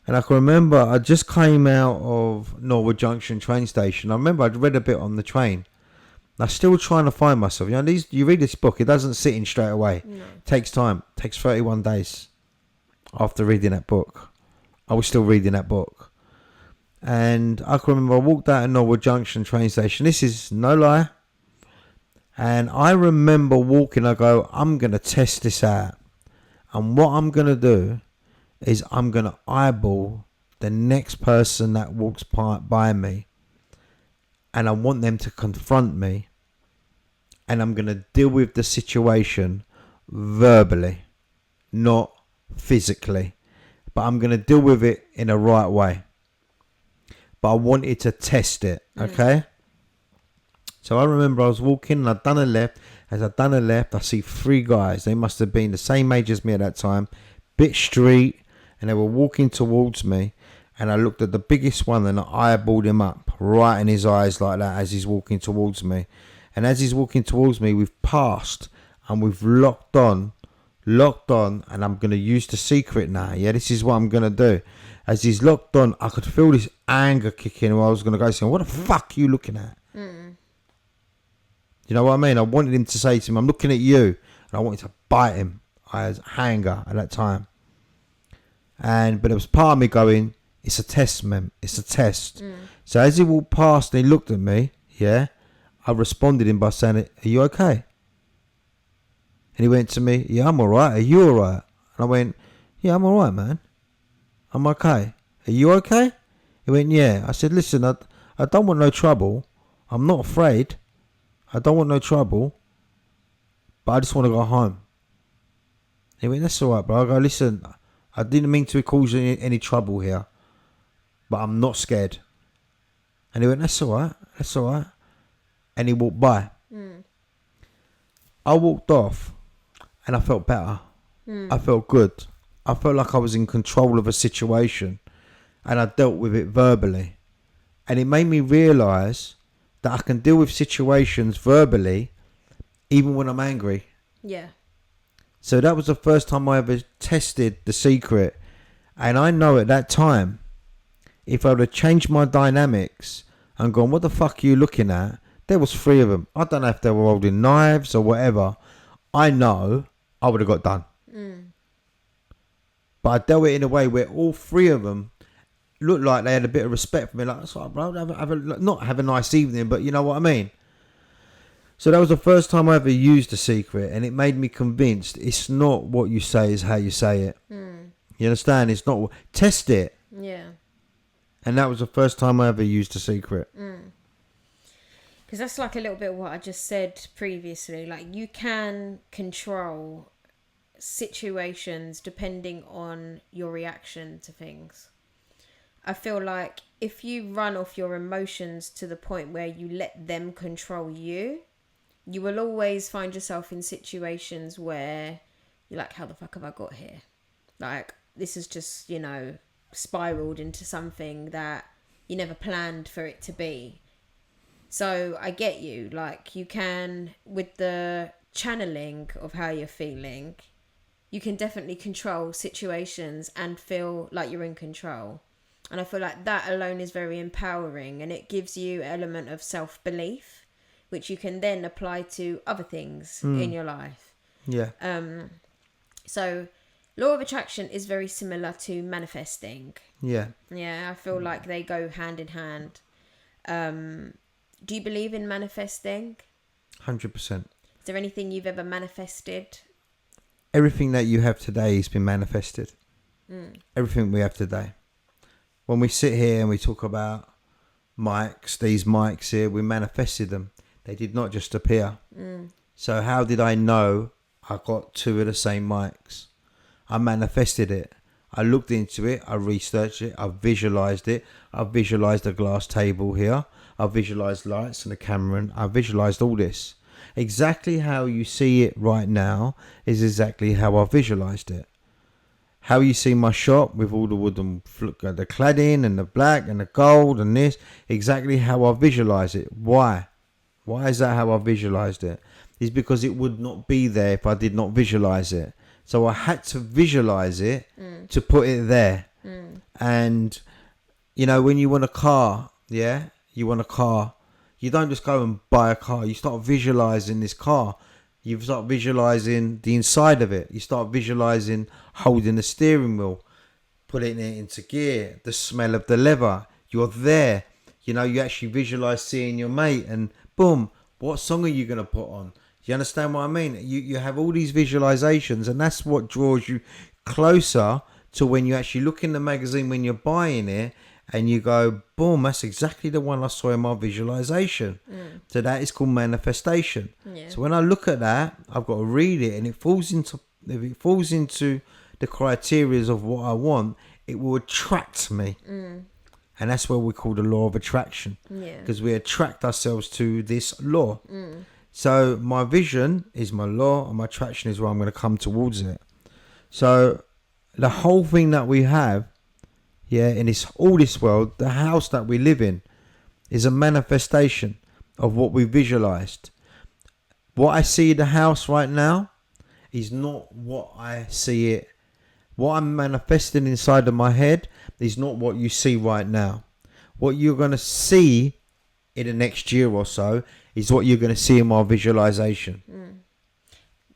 And I can remember I just came out of Norwood Junction train station. I remember I'd read a bit on the train. I'm still trying to find myself. You know, you read this book, it doesn't sit in straight away. No. It takes time. It takes 31 days after reading that book. I was still reading that book. And I can remember I walked out of Norwood Junction train station. This is no lie. And I remember walking, I go, I'm going to test this out. And what I'm going to do is I'm going to eyeball the next person that walks by me. And I want them to confront me. And I'm going to deal with the situation verbally, not physically. But I'm going to deal with it in a right way. But I wanted to test it, okay? So I remember I was walking and I'd done a left. As I'd done a left, I see three guys. They must have been the same age as me at that time. Bit street. And they were walking towards me. And I looked at the biggest one and I eyeballed him up right in his eyes like that as he's walking towards me. And as he's walking towards me, we've passed and we've locked on. And I'm going to use the secret now. Yeah, this is what I'm going to do. As he's locked on, I could feel this anger kicking where I was going to go saying, what the fuck are you looking at? You know what I mean? I wanted him to say to him, I'm looking at you. And I wanted to bite him. I had anger at that time. But there was part of me going, it's a test, man. It's a test. So as he walked past and he looked at me, yeah, I responded him by saying, are you okay? And he went to me, yeah, I'm all right. Are you all right? And I went, yeah, I'm all right, man. I'm okay. Are you okay? He went, yeah. I said, listen, I don't want no trouble. I'm not afraid. I don't want no trouble. But I just want to go home. He went, that's all right, bro. I go, listen, I didn't mean to cause any trouble here. But I'm not scared. And he went, that's all right. That's all right. And he walked by. I walked off and I felt better. I felt good. I felt like I was in control of a situation and I dealt with it verbally. And it made me realise that I can deal with situations verbally even when I'm angry. Yeah. So that was the first time I ever tested the secret. And I know at that time, if I would have changed my dynamics and gone, what the fuck are you looking at? There was three of them. I don't know if they were holding knives or whatever. I know I would have got done. But I dealt it in a way where all three of them looked like they had a bit of respect for me. Like, that's all right, bro. Not have a nice evening, but you know what I mean? So that was the first time I ever used the secret. And it made me convinced it's not what you say, is how you say it. You understand? It's not. Test it. Yeah. And that was the first time I ever used the secret. Because that's like a little bit of what I just said previously. Like, you can control situations depending on your reaction to things. I feel like if you run off your emotions to the point where you let them control you, you will always find yourself in situations where you're like, how the fuck have I got here? Like, this is just, you know, spiraled into something that you never planned for it to be. So I get you. Like, you can, with the channeling of how you're feeling, you can definitely control situations and feel like you're in control. And I feel like that alone is very empowering, and it gives you an element of self-belief, which you can then apply to other things in your life. Yeah. So law of attraction is very similar to manifesting. Yeah. Yeah, I feel like they go hand in hand. Do you believe in manifesting? 100%. Is there anything you've ever manifested? Everything that you have today has been manifested. Everything we have today. when we sit here and we talk about mics, these mics here, we manifested them. They did not just appear. So how did I know I got two of the same mics? I manifested it. I looked into it. I researched it. I visualized it. I visualized a glass table here. I visualized lights and a camera. And I visualized all this. Exactly how you see it right now is exactly how I visualized it. How you see my shop with all the wooden, the cladding and the black and the gold and this, exactly how I visualize it. Why? Why is that how I visualized it? It's because it would not be there if I did not visualize it. So I had to visualize it to put it there. And, you know, when you want a car, you want a car, you don't just go and buy a car. You start visualizing this car. You start visualizing the inside of it. You start visualizing holding the steering wheel, putting it into gear, the smell of the leather. You're there. You know, you actually visualize seeing your mate and boom, what song are you going to put on? You understand what I mean? You have all these visualizations, and that's what draws you closer to when you actually look in the magazine when you're buying it and you go, boom, that's exactly the one I saw in my visualization. So that is called manifestation. So when I look at that, I've got to read it, and if it falls into the criteria of what I want, it will attract me. And that's what we call the law of attraction, because we attract ourselves to this law. So my vision is my law, and my attraction is where I'm going to come towards it. So the whole thing that we have, in all this world, the house that we live in is a manifestation of what we visualized. What I see in the house right now is not what I see it. What I'm manifesting inside of my head is not what you see right now. What you're going to see in the next year or so is what you're going to see in my visualization.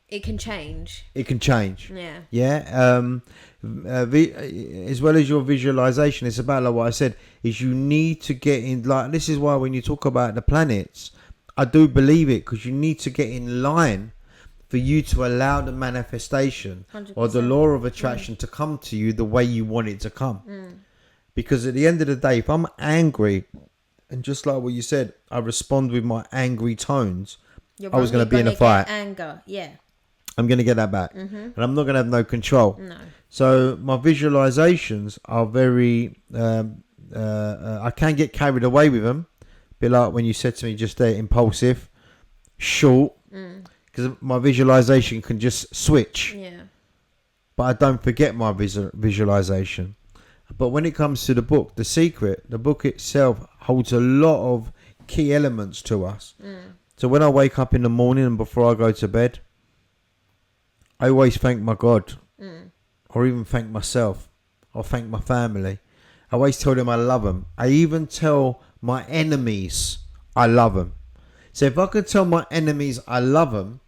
It can change. It can change. Yeah. As well as your visualization, it's about like what I said, is you need to get in, like, this is why when you talk about the planets, I do believe it, because you need to get in line for you to allow the manifestation 100%. or the law of attraction to come to you the way you want it to come. Because at the end of the day, if I'm angry, and just like what you said, I respond with my angry tones, I was going to be in a fight. Anger, I'm going to get that back. And I'm not going to have no control. No. So my visualizations are very, I can get carried away with them. Be like when you said to me just there, impulsive, short, because my visualization can just switch. But I don't forget my visualization. But when it comes to the book, The Secret, the book itself holds a lot of key elements to us. So when I wake up in the morning and before I go to bed, I always thank my God, or even thank myself, or thank my family. I always tell them I love them. I even tell my enemies I love them. So if I could tell my enemies I love them,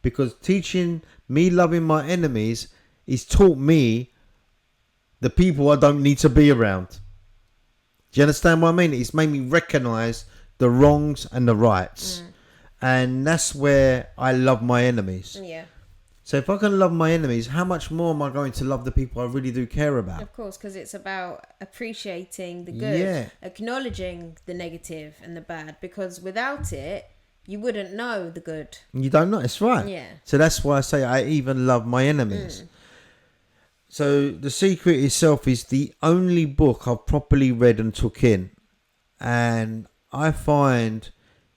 because teaching me loving my enemies is taught me the people I don't need to be around. Do you understand what I mean? It's made me recognize the wrongs and the rights. And that's where I love my enemies. So if I can love my enemies, how much more am I going to love the people I really do care about? Of course, because it's about appreciating the good, acknowledging the negative and the bad, because without it, you wouldn't know the good. You don't know, it's right. So that's why I say I even love my enemies. So The Secret itself is the only book I've properly read and took in. And I find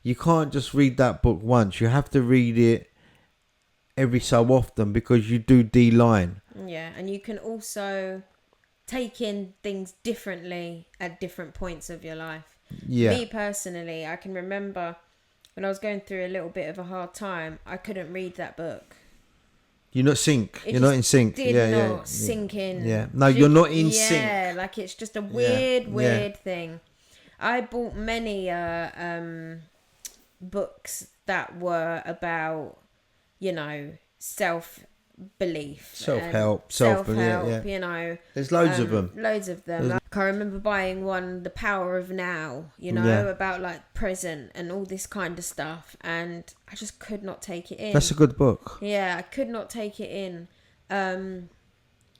you can't just read that book once. You have to read it every so often, because you do D-line. And you can also take in things differently at different points of your life. Me personally, I can remember when I was going through a little bit of a hard time, I couldn't read that book. You're not sync. You're not in sync. Did not sink in. No, you're not in sync. Yeah, like it's just a weird thing. I bought many books that were about, self-belief. Self-help. You know. There's loads of them. Like, I remember buying one, The Power of Now, about like present and all this kind of stuff. And I just could not take it in. That's a good book. Yeah, I could not take it in.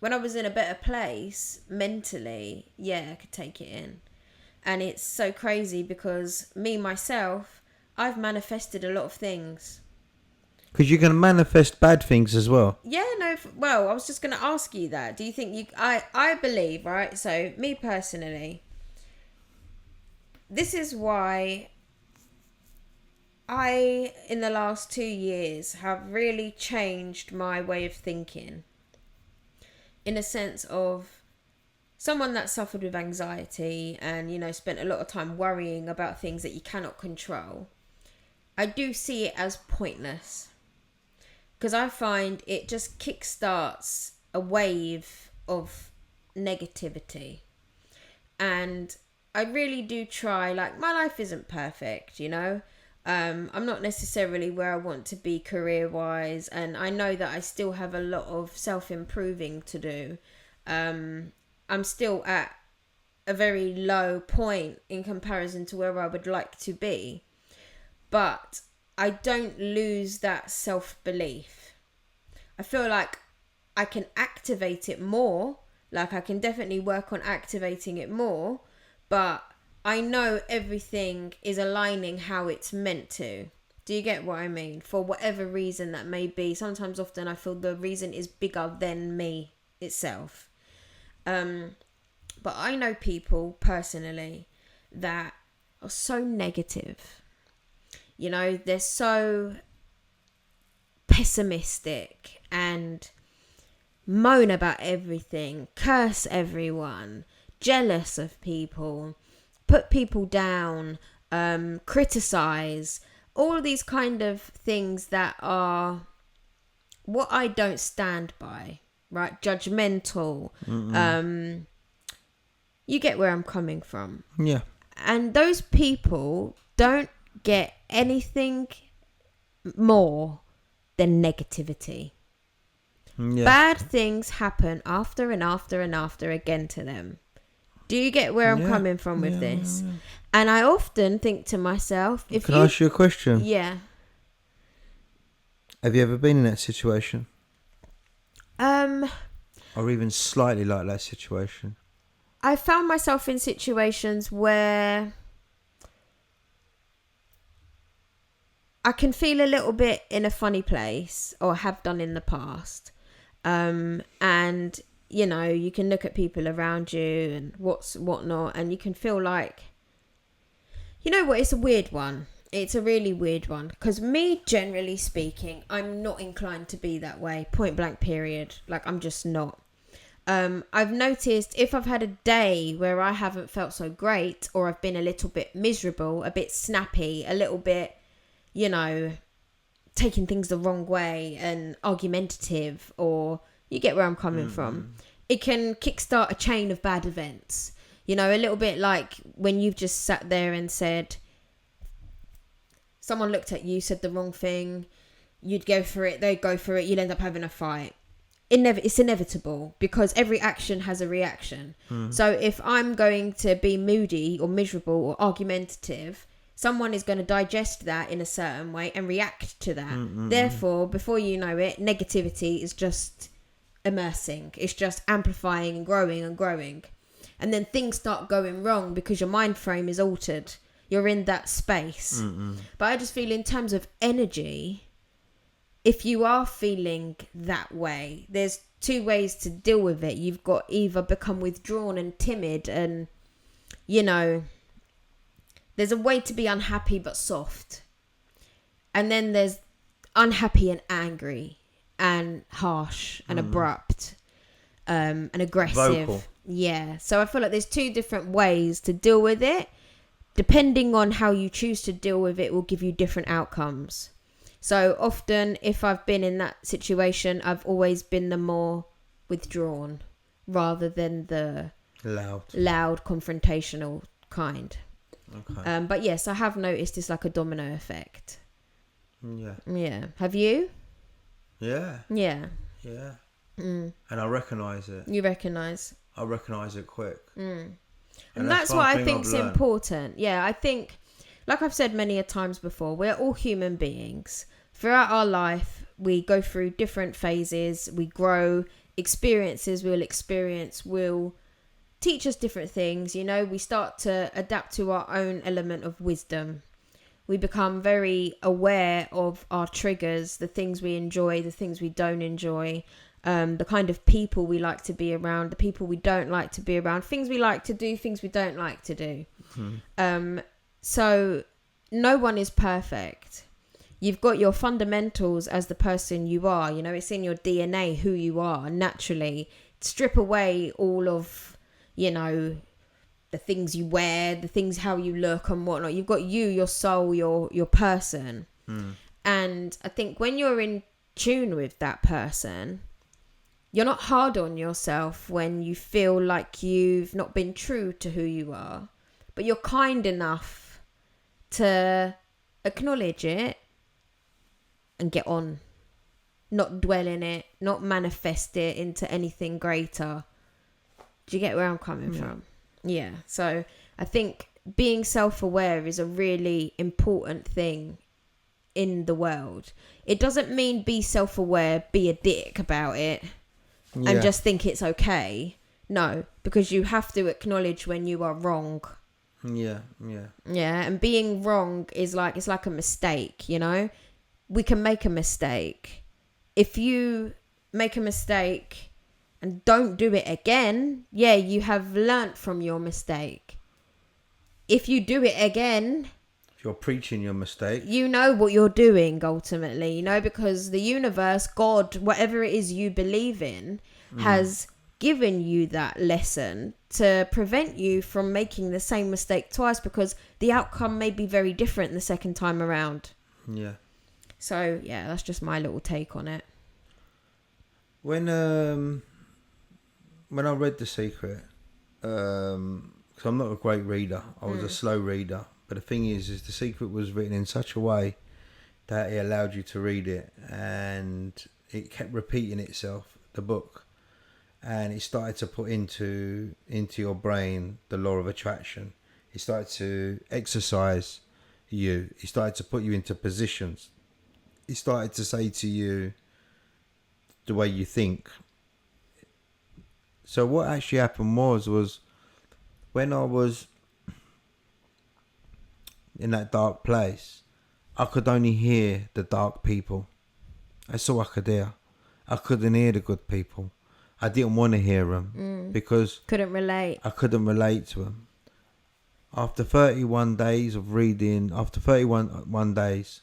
when I was in a better place mentally, yeah, I could take it in. And it's so crazy because me, myself, I've manifested a lot of things. Because you can manifest bad things as well. Yeah, no, well, I was just going to ask you that. Do you think you... I believe, right? So, me personally, this is why I, in the last 2 years, have really changed my way of thinking. In a sense of someone that suffered with anxiety and, you know, spent a lot of time worrying about things that you cannot control. I do see it as pointless. Because I find it just kickstarts a wave of negativity. And I really do try, like, my life isn't perfect, you know. I'm not necessarily where I want to be career-wise. And I know that I still have a lot of self-improving to do. I'm still at a very low point in comparison to where I would like to be. But I don't lose that self-belief. I feel like I can activate it more. Like, I can definitely work on activating it more. But I know everything is aligning how it's meant to. Do you get what I mean? For whatever reason that may be. Sometimes, often, I feel the reason is bigger than me itself. But I know people, personally, that are so negative. You know, they're so pessimistic and moan about everything, curse everyone, jealous of people, put people down, criticize, all of these kind of things that are what I don't stand by, right? Judgmental. You get where I'm coming from. Yeah. And those people don't get anything more than negativity. Yeah. Bad things happen after and after and after again to them. Do you get where I'm coming from with this? Yeah. And I often think to myself, Can I ask you a question? Yeah. Have you ever been in that situation? Or even slightly like that situation? I found myself in situations where I can feel a little bit in a funny place, or have done in the past. And, you know, you can look at people around you and whatnot, and you can feel like, you know what, it's a weird one. It's a really weird one. Because me, generally speaking, I'm not inclined to be that way. Point blank period. Like, I'm just not. I've noticed if I've had a day where I haven't felt so great, or I've been a little bit miserable, a bit snappy, a little bit, you know, taking things the wrong way and argumentative, or you get where I'm coming from. It can kickstart a chain of bad events. You know, a little bit like when you've just sat there and said, someone looked at you, said the wrong thing, you'd go for it, they'd go for it, you'd end up having a fight. It's inevitable because every action has a reaction. So if I'm going to be moody or miserable or argumentative, someone is going to digest that in a certain way and react to that. Therefore, before you know it, negativity is just immersing. It's just amplifying and growing and growing. And then things start going wrong because your mind frame is altered. You're in that space. But I just feel in terms of energy, if you are feeling that way, there's two ways to deal with it. You've got either become withdrawn and timid and, you know, there's a way to be unhappy but soft. And then there's unhappy and angry and harsh and abrupt and aggressive. Vocal. Yeah. So I feel like there's two different ways to deal with it. Depending on how you choose to deal with it will give you different outcomes. So often if I've been in that situation, I've always been the more withdrawn rather than the loud confrontational kind. Okay. But yes, I have noticed it's like a domino effect. Yeah. Have you? Yeah. And I recognise it. You recognise? I recognise it quick. And that's what I think's important. Yeah, I think, like I've said many a times before, we're all human beings. Throughout our life, we go through different phases. We grow, experiences we'll experience will teach us different things. You know, we start to adapt to our own element of wisdom. We become very aware of our triggers, the things we enjoy, the things we don't enjoy, the kind of people we like to be around, the people we don't like to be around, things we like to do, things we don't like to do. So no one is perfect. You've got your fundamentals as the person you are. You know, it's in your DNA who you are naturally. Strip away all of, you know, the things you wear, the things how you look and whatnot. You've got you, your soul, your person. And I think when you're in tune with that person, you're not hard on yourself when you feel like you've not been true to who you are, but you're kind enough to acknowledge it and get on, not dwell in it, not manifest it into anything greater. Do you get where I'm coming from? Yeah. So I think being self-aware is a really important thing in the world. It doesn't mean be self-aware, be a dick about it and just think it's okay. No, because you have to acknowledge when you are wrong. Yeah, and being wrong is like, it's like a mistake, you know? We can make a mistake. If you make a mistake and don't do it again, you have learnt from your mistake. If you do it again, you're preaching your mistake. You know what you're doing ultimately, you know, because the universe, God, whatever it is you believe in, has given you that lesson to prevent you from making the same mistake twice, because the outcome may be very different the second time around. Yeah. So, yeah, that's just my little take on it. When I read The Secret, because I'm not a great reader, I was a slow reader. But the thing is The Secret was written in such a way that it allowed you to read it, and it kept repeating itself, the book, and it started to put into your brain the law of attraction. It started to exercise you. It started to put you into positions. It started to say to you the way you think. So what actually happened was when I was in that dark place, I could only hear the dark people. That's all I could hear. I couldn't hear the good people. I didn't want to hear them because couldn't relate. I couldn't relate to them. After 31 days of reading, after 31 days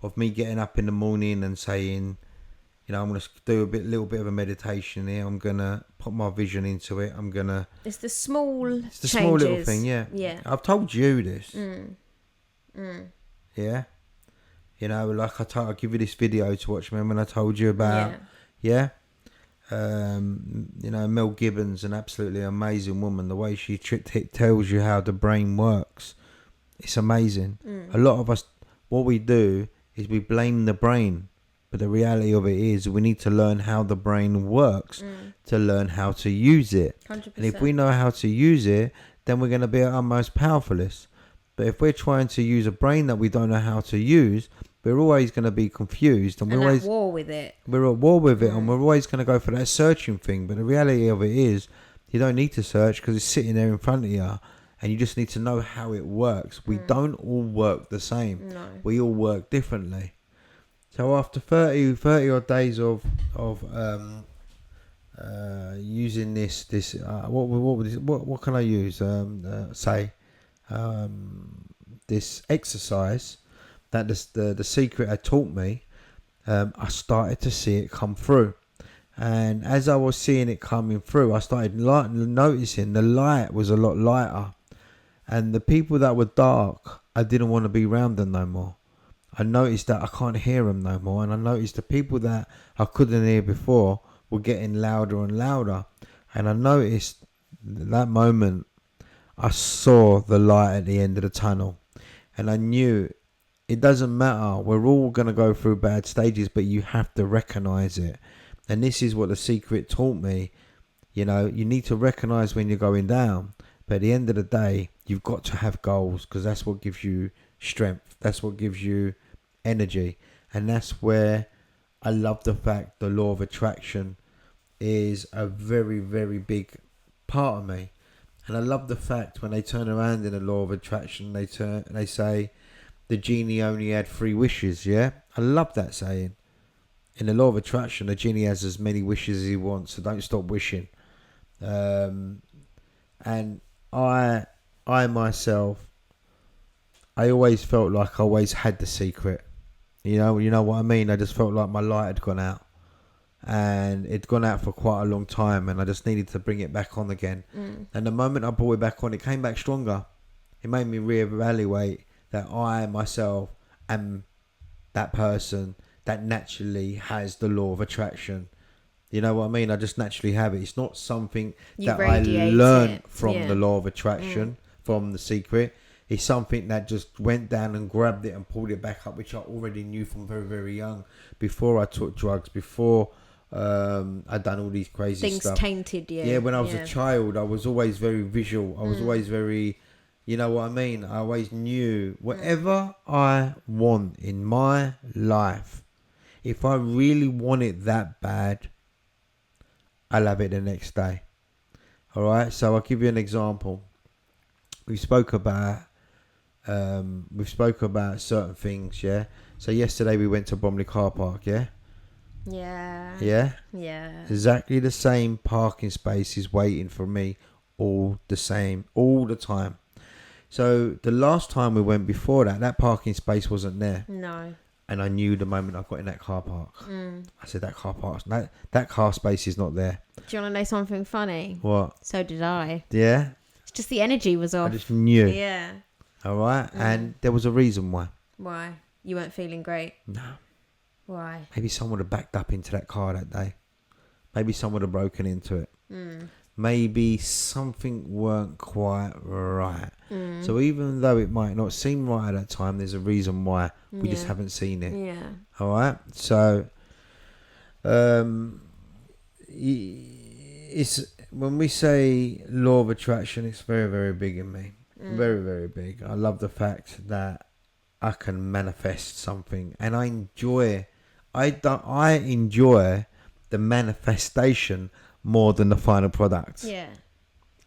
of me getting up in the morning and saying, you know, I'm going to do little bit of a meditation here. I'm going to put my vision into it. It's the small changes. Small little thing, yeah. I've told you this. Yeah. You know, like I'll give you this video to watch. Remember when I told you about, you know, Mel Gibbons, an absolutely amazing woman. The way she tells you how the brain works, it's amazing. A lot of us, what we do is we blame the brain. But the reality of it is we need to learn how the brain works to learn how to use it. 100%. And if we know how to use it, then we're going to be at our most powerfulest. But if we're trying to use a brain that we don't know how to use, we're always going to be confused. And we're at war with it. We're at war with it, and we're always going to go for that searching thing. But the reality of it is you don't need to search because it's sitting there in front of you. And you just need to know how it works. We don't all work the same. No. We all work differently. So after 30 odd days of using this what can I use? This exercise that the Secret had taught me, I started to see it come through, and as I was seeing it coming through, I started noticing the light was a lot lighter, and the people that were dark, I didn't want to be around them no more. I noticed that I can't hear them no more, and I noticed the people that I couldn't hear before were getting louder and louder. And I noticed that moment, I saw the light at the end of the tunnel, and I knew it doesn't matter. We're all going to go through bad stages, but you have to recognize it. And this is what the Secret taught me. You know, you need to recognize when you're going down, but at the end of the day, you've got to have goals, because that's what gives you strength. That's what gives you energy. And that's where I love the fact the law of attraction is a very, very big part of me. And I love the fact when they turn around in the law of attraction, they say the genie only had 3 wishes. Yeah, I love that saying. In the law of attraction, the genie has as many wishes as he wants, so don't stop wishing. And I myself, I always felt like I always had the secret. You know what I mean? I just felt like my light had gone out. And it'd gone out for quite a long time, and I just needed to bring it back on again. And the moment I brought it back on, it came back stronger. It made me reevaluate that I myself am that person that naturally has the law of attraction. You know what I mean? I just naturally have it. It's not something that I learned from the law of attraction, from the secret. It's something that just went down and grabbed it and pulled it back up, which I already knew from very, very young. Before I took drugs, before I'd done all these crazy things stuff. Tainted you. Yeah, when I was a child, I was always very visual. I was always very, you know what I mean? I always knew whatever I want in my life, if I really want it that bad, I'll have it the next day. All right. So I'll give you an example. We spoke about certain things. Yeah. So yesterday we went to Bromley Car Park. Yeah. Yeah. Yeah. Yeah. Exactly the same parking spaces waiting for me, all the same, all the time. So the last time we went before that parking space wasn't there. No. And I knew the moment I got in that car park. I said, that car space is not there. Do you want to know something funny? What? So did I. Yeah? It's just the energy was off. I just knew. Yeah. All right? And there was a reason why. Why? You weren't feeling great? No. Why? Maybe someone had backed up into that car that day. Maybe someone had broken into it. Maybe something weren't quite right. So even though it might not seem right at that time, there's a reason why we just haven't seen it. Yeah. All right. So, it's when we say law of attraction, it's very, very big in me. Very, very big. I love the fact that I can manifest something, and I enjoy the manifestation more than the final product. Yeah.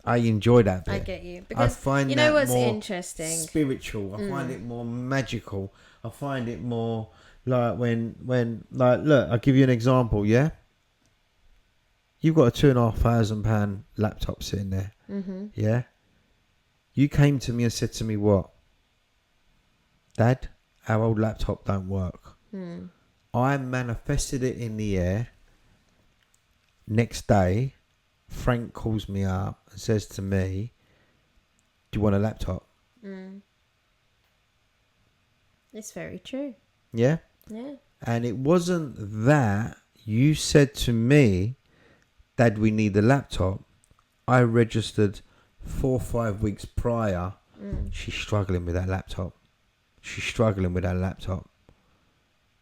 I enjoy that bit. I get you. Because I find you know that what's more interesting? Spiritual. I find it more magical. I find it more like when like, look, I'll give you an example, yeah? You've got a £2,500 laptop sitting there. Yeah? You came to me and said to me, what? Dad, our old laptop don't work. I manifested it in the air. Next day, Frank calls me up and says to me, do you want a laptop? It's very true. Yeah? Yeah. And it wasn't that you said to me, Dad, we need a laptop. I registered 4 or 5 weeks prior. She's struggling with that laptop.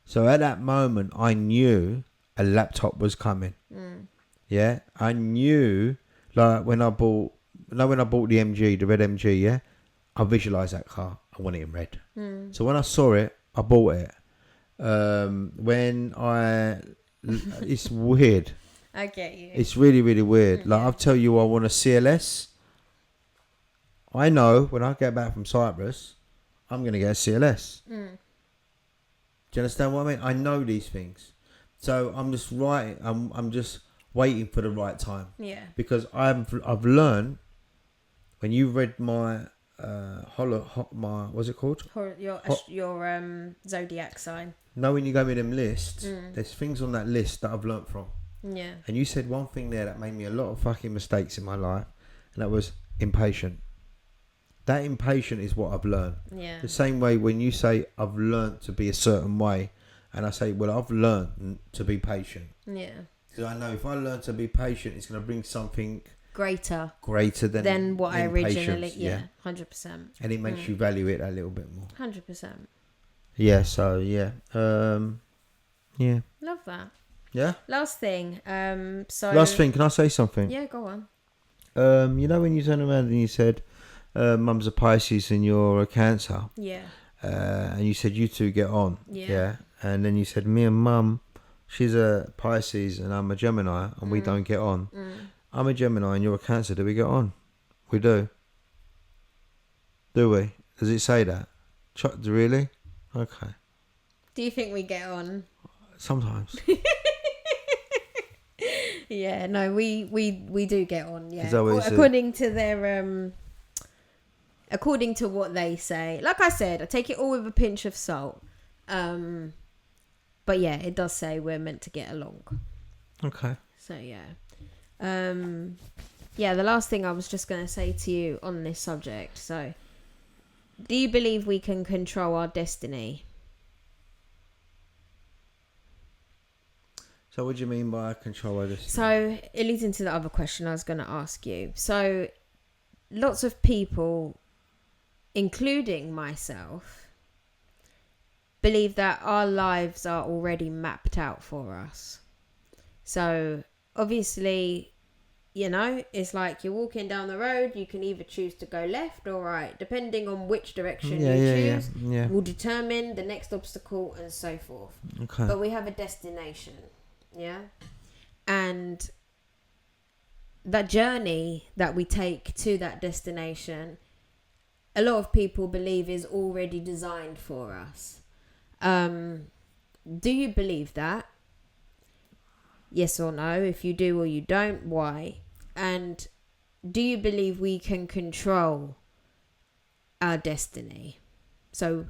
So at that moment, I knew a laptop was coming. Yeah, I knew, like when I bought the MG, the red MG. Yeah, I visualized that car. I want it in red. So when I saw it, I bought it. It's weird. I get you. It's really, really weird. Like I'll tell you, I want a CLS. I know when I get back from Cyprus, I'm gonna get a CLS. Do you understand what I mean? I know these things, so I'm just right. I'm just waiting for the right time. Yeah. Because I've learned when you read my what's it called? Your zodiac sign. Know when you go in them lists, there's things on that list that I've learnt from. Yeah. And you said one thing there that made me a lot of fucking mistakes in my life, and that was impatient. That impatient is what I've learned. Yeah. The same way when you say I've learnt to be a certain way, and I say, well, I've learnt to be patient. Yeah. Because I know if I learn to be patient, it's going to bring something greater than what I originally. patience. Yeah, 100%. And it makes you value it a little bit more. 100%. Yeah. So yeah. Yeah. Love that. Yeah. Last thing. Last thing. Can I say something? Yeah, go on. You know when you turned around and you said, "Mum's a Pisces and you're a Cancer." Yeah. And you said you two get on. Yeah. Yeah. And then you said me and Mum she's a Pisces and I'm a Gemini and we don't get on. I'm a Gemini and you're a Cancer. Do we get on? We do. Do we? Does it say that? Really? Okay. Do you think we get on? Sometimes. Yeah, no, we do get on. Yeah, according to their according to what they say. Like I said, I take it all with a pinch of salt. But yeah, it does say we're meant to get along. Okay. So yeah. Yeah, the last thing I was just going to say to you on this subject. So, do you believe we can control our destiny? So what do you mean by control our destiny? So, it leads into the other question I was going to ask you. So, lots of people, including myself, believe that our lives are already mapped out for us. So, obviously, you know, it's like you're walking down the road, you can either choose to go left or right, depending on which direction you choose, will determine the next obstacle and so forth. Okay. But we have a destination, yeah? And that journey that we take to that destination, a lot of people believe is already designed for us. Do you believe that? Yes or no? If you do or you don't, why? And do you believe we can control our destiny? So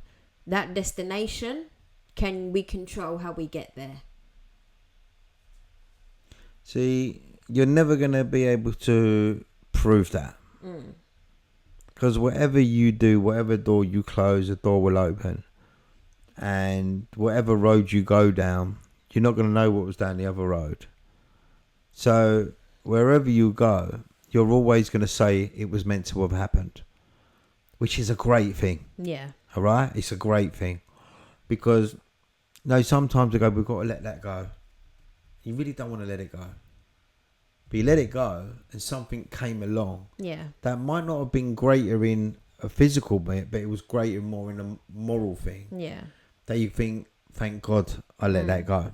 that destination, can we control how we get there? See, you're never going to be able to prove that. Because whatever you do, whatever door you close, the door will open. And whatever road you go down, you're not going to know what was down the other road. So wherever you go, you're always going to say it was meant to have happened, which is a great thing. Yeah. All right? It's a great thing. Because, no, sometimes I go, we've got to let that go. You really don't want to let it go. But you let it go and something came along. Yeah. That might not have been greater in a physical bit, but it was greater more in a moral thing. Yeah. That you think, thank God I let that go.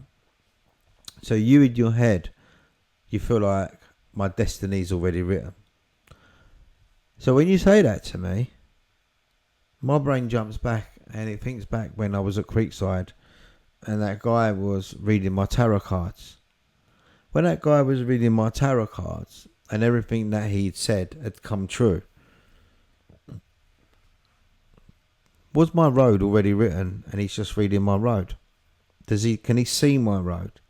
So you in your head, you feel like my destiny's already written. So when you say that to me, my brain jumps back and it thinks back when I was at Creekside and that guy was reading my tarot cards. When that guy was reading my tarot cards and everything that he'd said had come true, was my road already written and he's just reading my road? Can he see my road?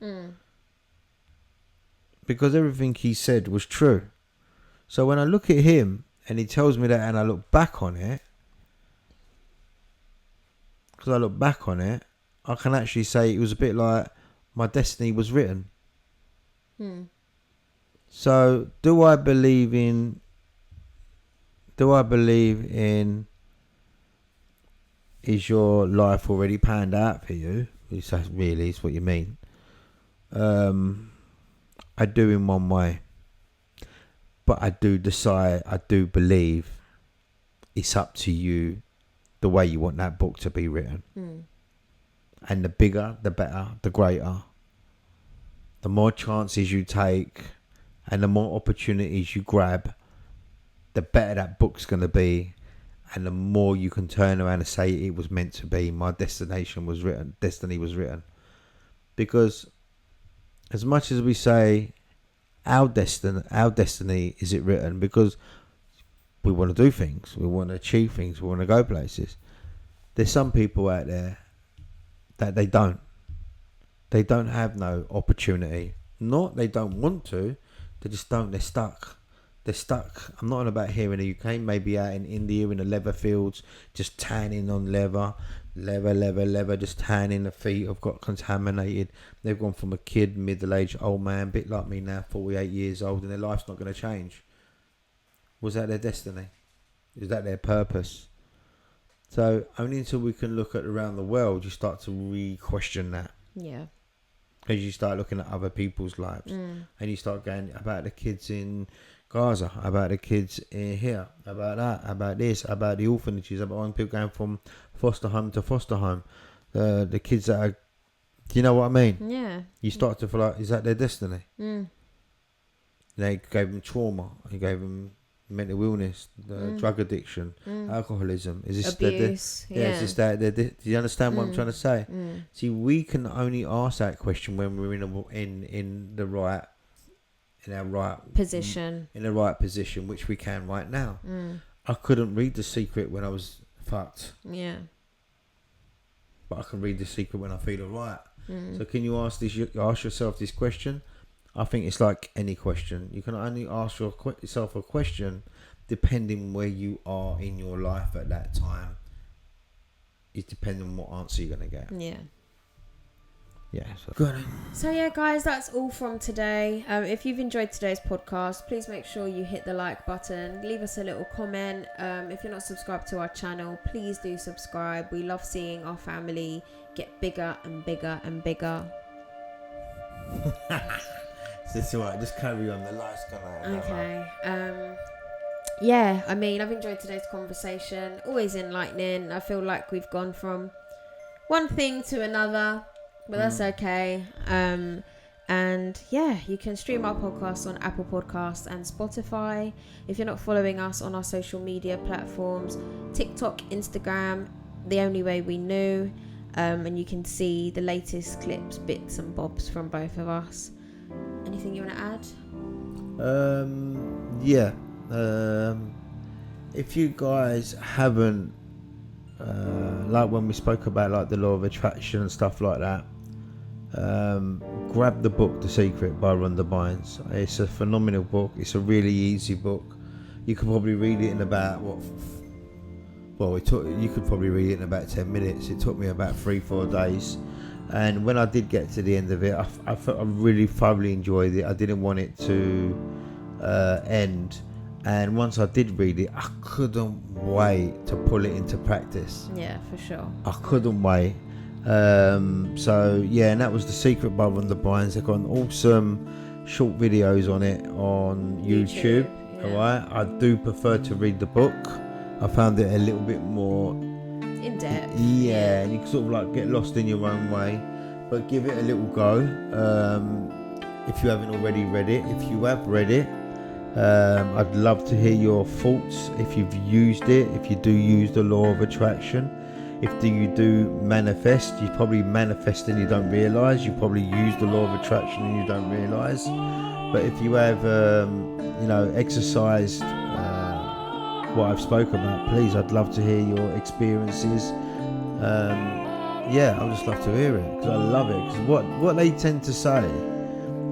Because everything he said was true. So when I look at him and he tells me that and I look back on it, I can actually say it was a bit like my destiny was written. So do I believe in is your life already panned out for you? Is that really is what you mean? I do in one way. But I do believe it's up to you the way you want that book to be written. And the bigger, the better, the greater. The more chances you take and the more opportunities you grab, the better that book's going to be. And the more you can turn around and say it was meant to be, my destiny was written. Because as much as we say our destiny is it written, because we want to do things, we want to achieve things, we want to go places. There's some people out there that they don't have no opportunity. Not they don't want to, they just don't. They're stuck. I'm not on about here in the UK, maybe out in India in the leather fields, just tanning on leather, just tanning. The feet have got contaminated. They've gone from a kid, middle-aged, old man, bit like me now, 48 years old, and their life's not going to change. Was that their destiny? Is that their purpose? So only until we can look at around the world, you start to re-question that. Yeah. As you start looking at other people's lives, and you start going about the kids in Gaza, about the kids in here, about that, about this, about the orphanages, about when people going from foster home to foster home, the kids that are Do you know what I mean? Yeah. You start to feel like, is that their destiny? Mm. They gave them trauma. He gave them mental illness, drug addiction, alcoholism. Is this abuse? Is this that? Do you understand what I'm trying to say? Mm. See, we can only ask that question when we're in the right position, which we can right now. Mm. I couldn't read The Secret when I was fucked. Yeah. But I can read The Secret when I feel alright. Mm. So can you ask yourself this question? I think it's like any question. You can only ask yourself a question depending where you are in your life at that time. It depends on what answer you're going to get. Yeah. Yeah. So yeah, guys, that's all from today. If you've enjoyed today's podcast, please make sure you hit the like button. Leave us a little comment. If you're not subscribed to our channel, please do subscribe. We love seeing our family get bigger and bigger and bigger. It's alright. Just carry on. The light's gonna. Okay. Yeah. I mean, I've enjoyed today's conversation. Always enlightening. I feel like we've gone from one thing to another. But that's okay. And yeah, you can stream our podcast on Apple Podcasts and Spotify. If you're not following us on our social media platforms, TikTok, Instagram, The Only Way We Knew. And you can see the latest clips, bits and bobs from both of us. Anything you want to add? Yeah. If you guys haven't, like when we spoke about like the law of attraction and stuff like that, grab the book The Secret by Rhonda Bynes. It's a phenomenal book. It's a really easy book. You could probably read it in about you could probably read it in about 10 minutes. It took me about 3-4 days, and when I did get to the end of it, I felt I really thoroughly enjoyed it. I didn't want it to end, and once I did read it, I couldn't wait to pull it into practice. Yeah, for sure. I couldn't wait. So yeah, and that was The Secret by Rhonda Bynes. They've got awesome short videos on it on YouTube. Yeah. Alright, I do prefer to read the book. I found it a little bit more in depth. Yeah, and you can sort of like get lost in your own way, but give it a little go. If you haven't already read it, if you have read it, I'd love to hear your thoughts. If you've used it, if you do use the law of attraction, if you do manifest, you probably manifest and you don't realise. You probably use the law of attraction and you don't realise. But if you have, exercised what I've spoken about, please, I'd love to hear your experiences. I'd just love to hear it because I love it. Because what they tend to say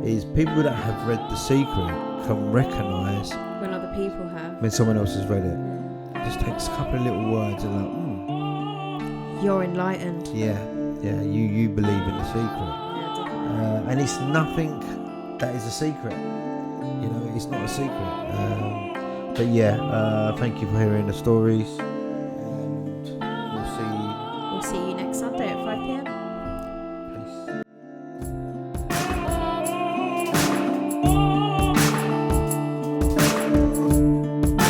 is people that have read The Secret can recognise when other people have. When someone else has read it. It just takes a couple of little words and like, you're enlightened. Yeah, you believe in The Secret. Yeah, definitely. And it's nothing that is a secret. It's not a secret. But yeah, thank you for hearing the stories.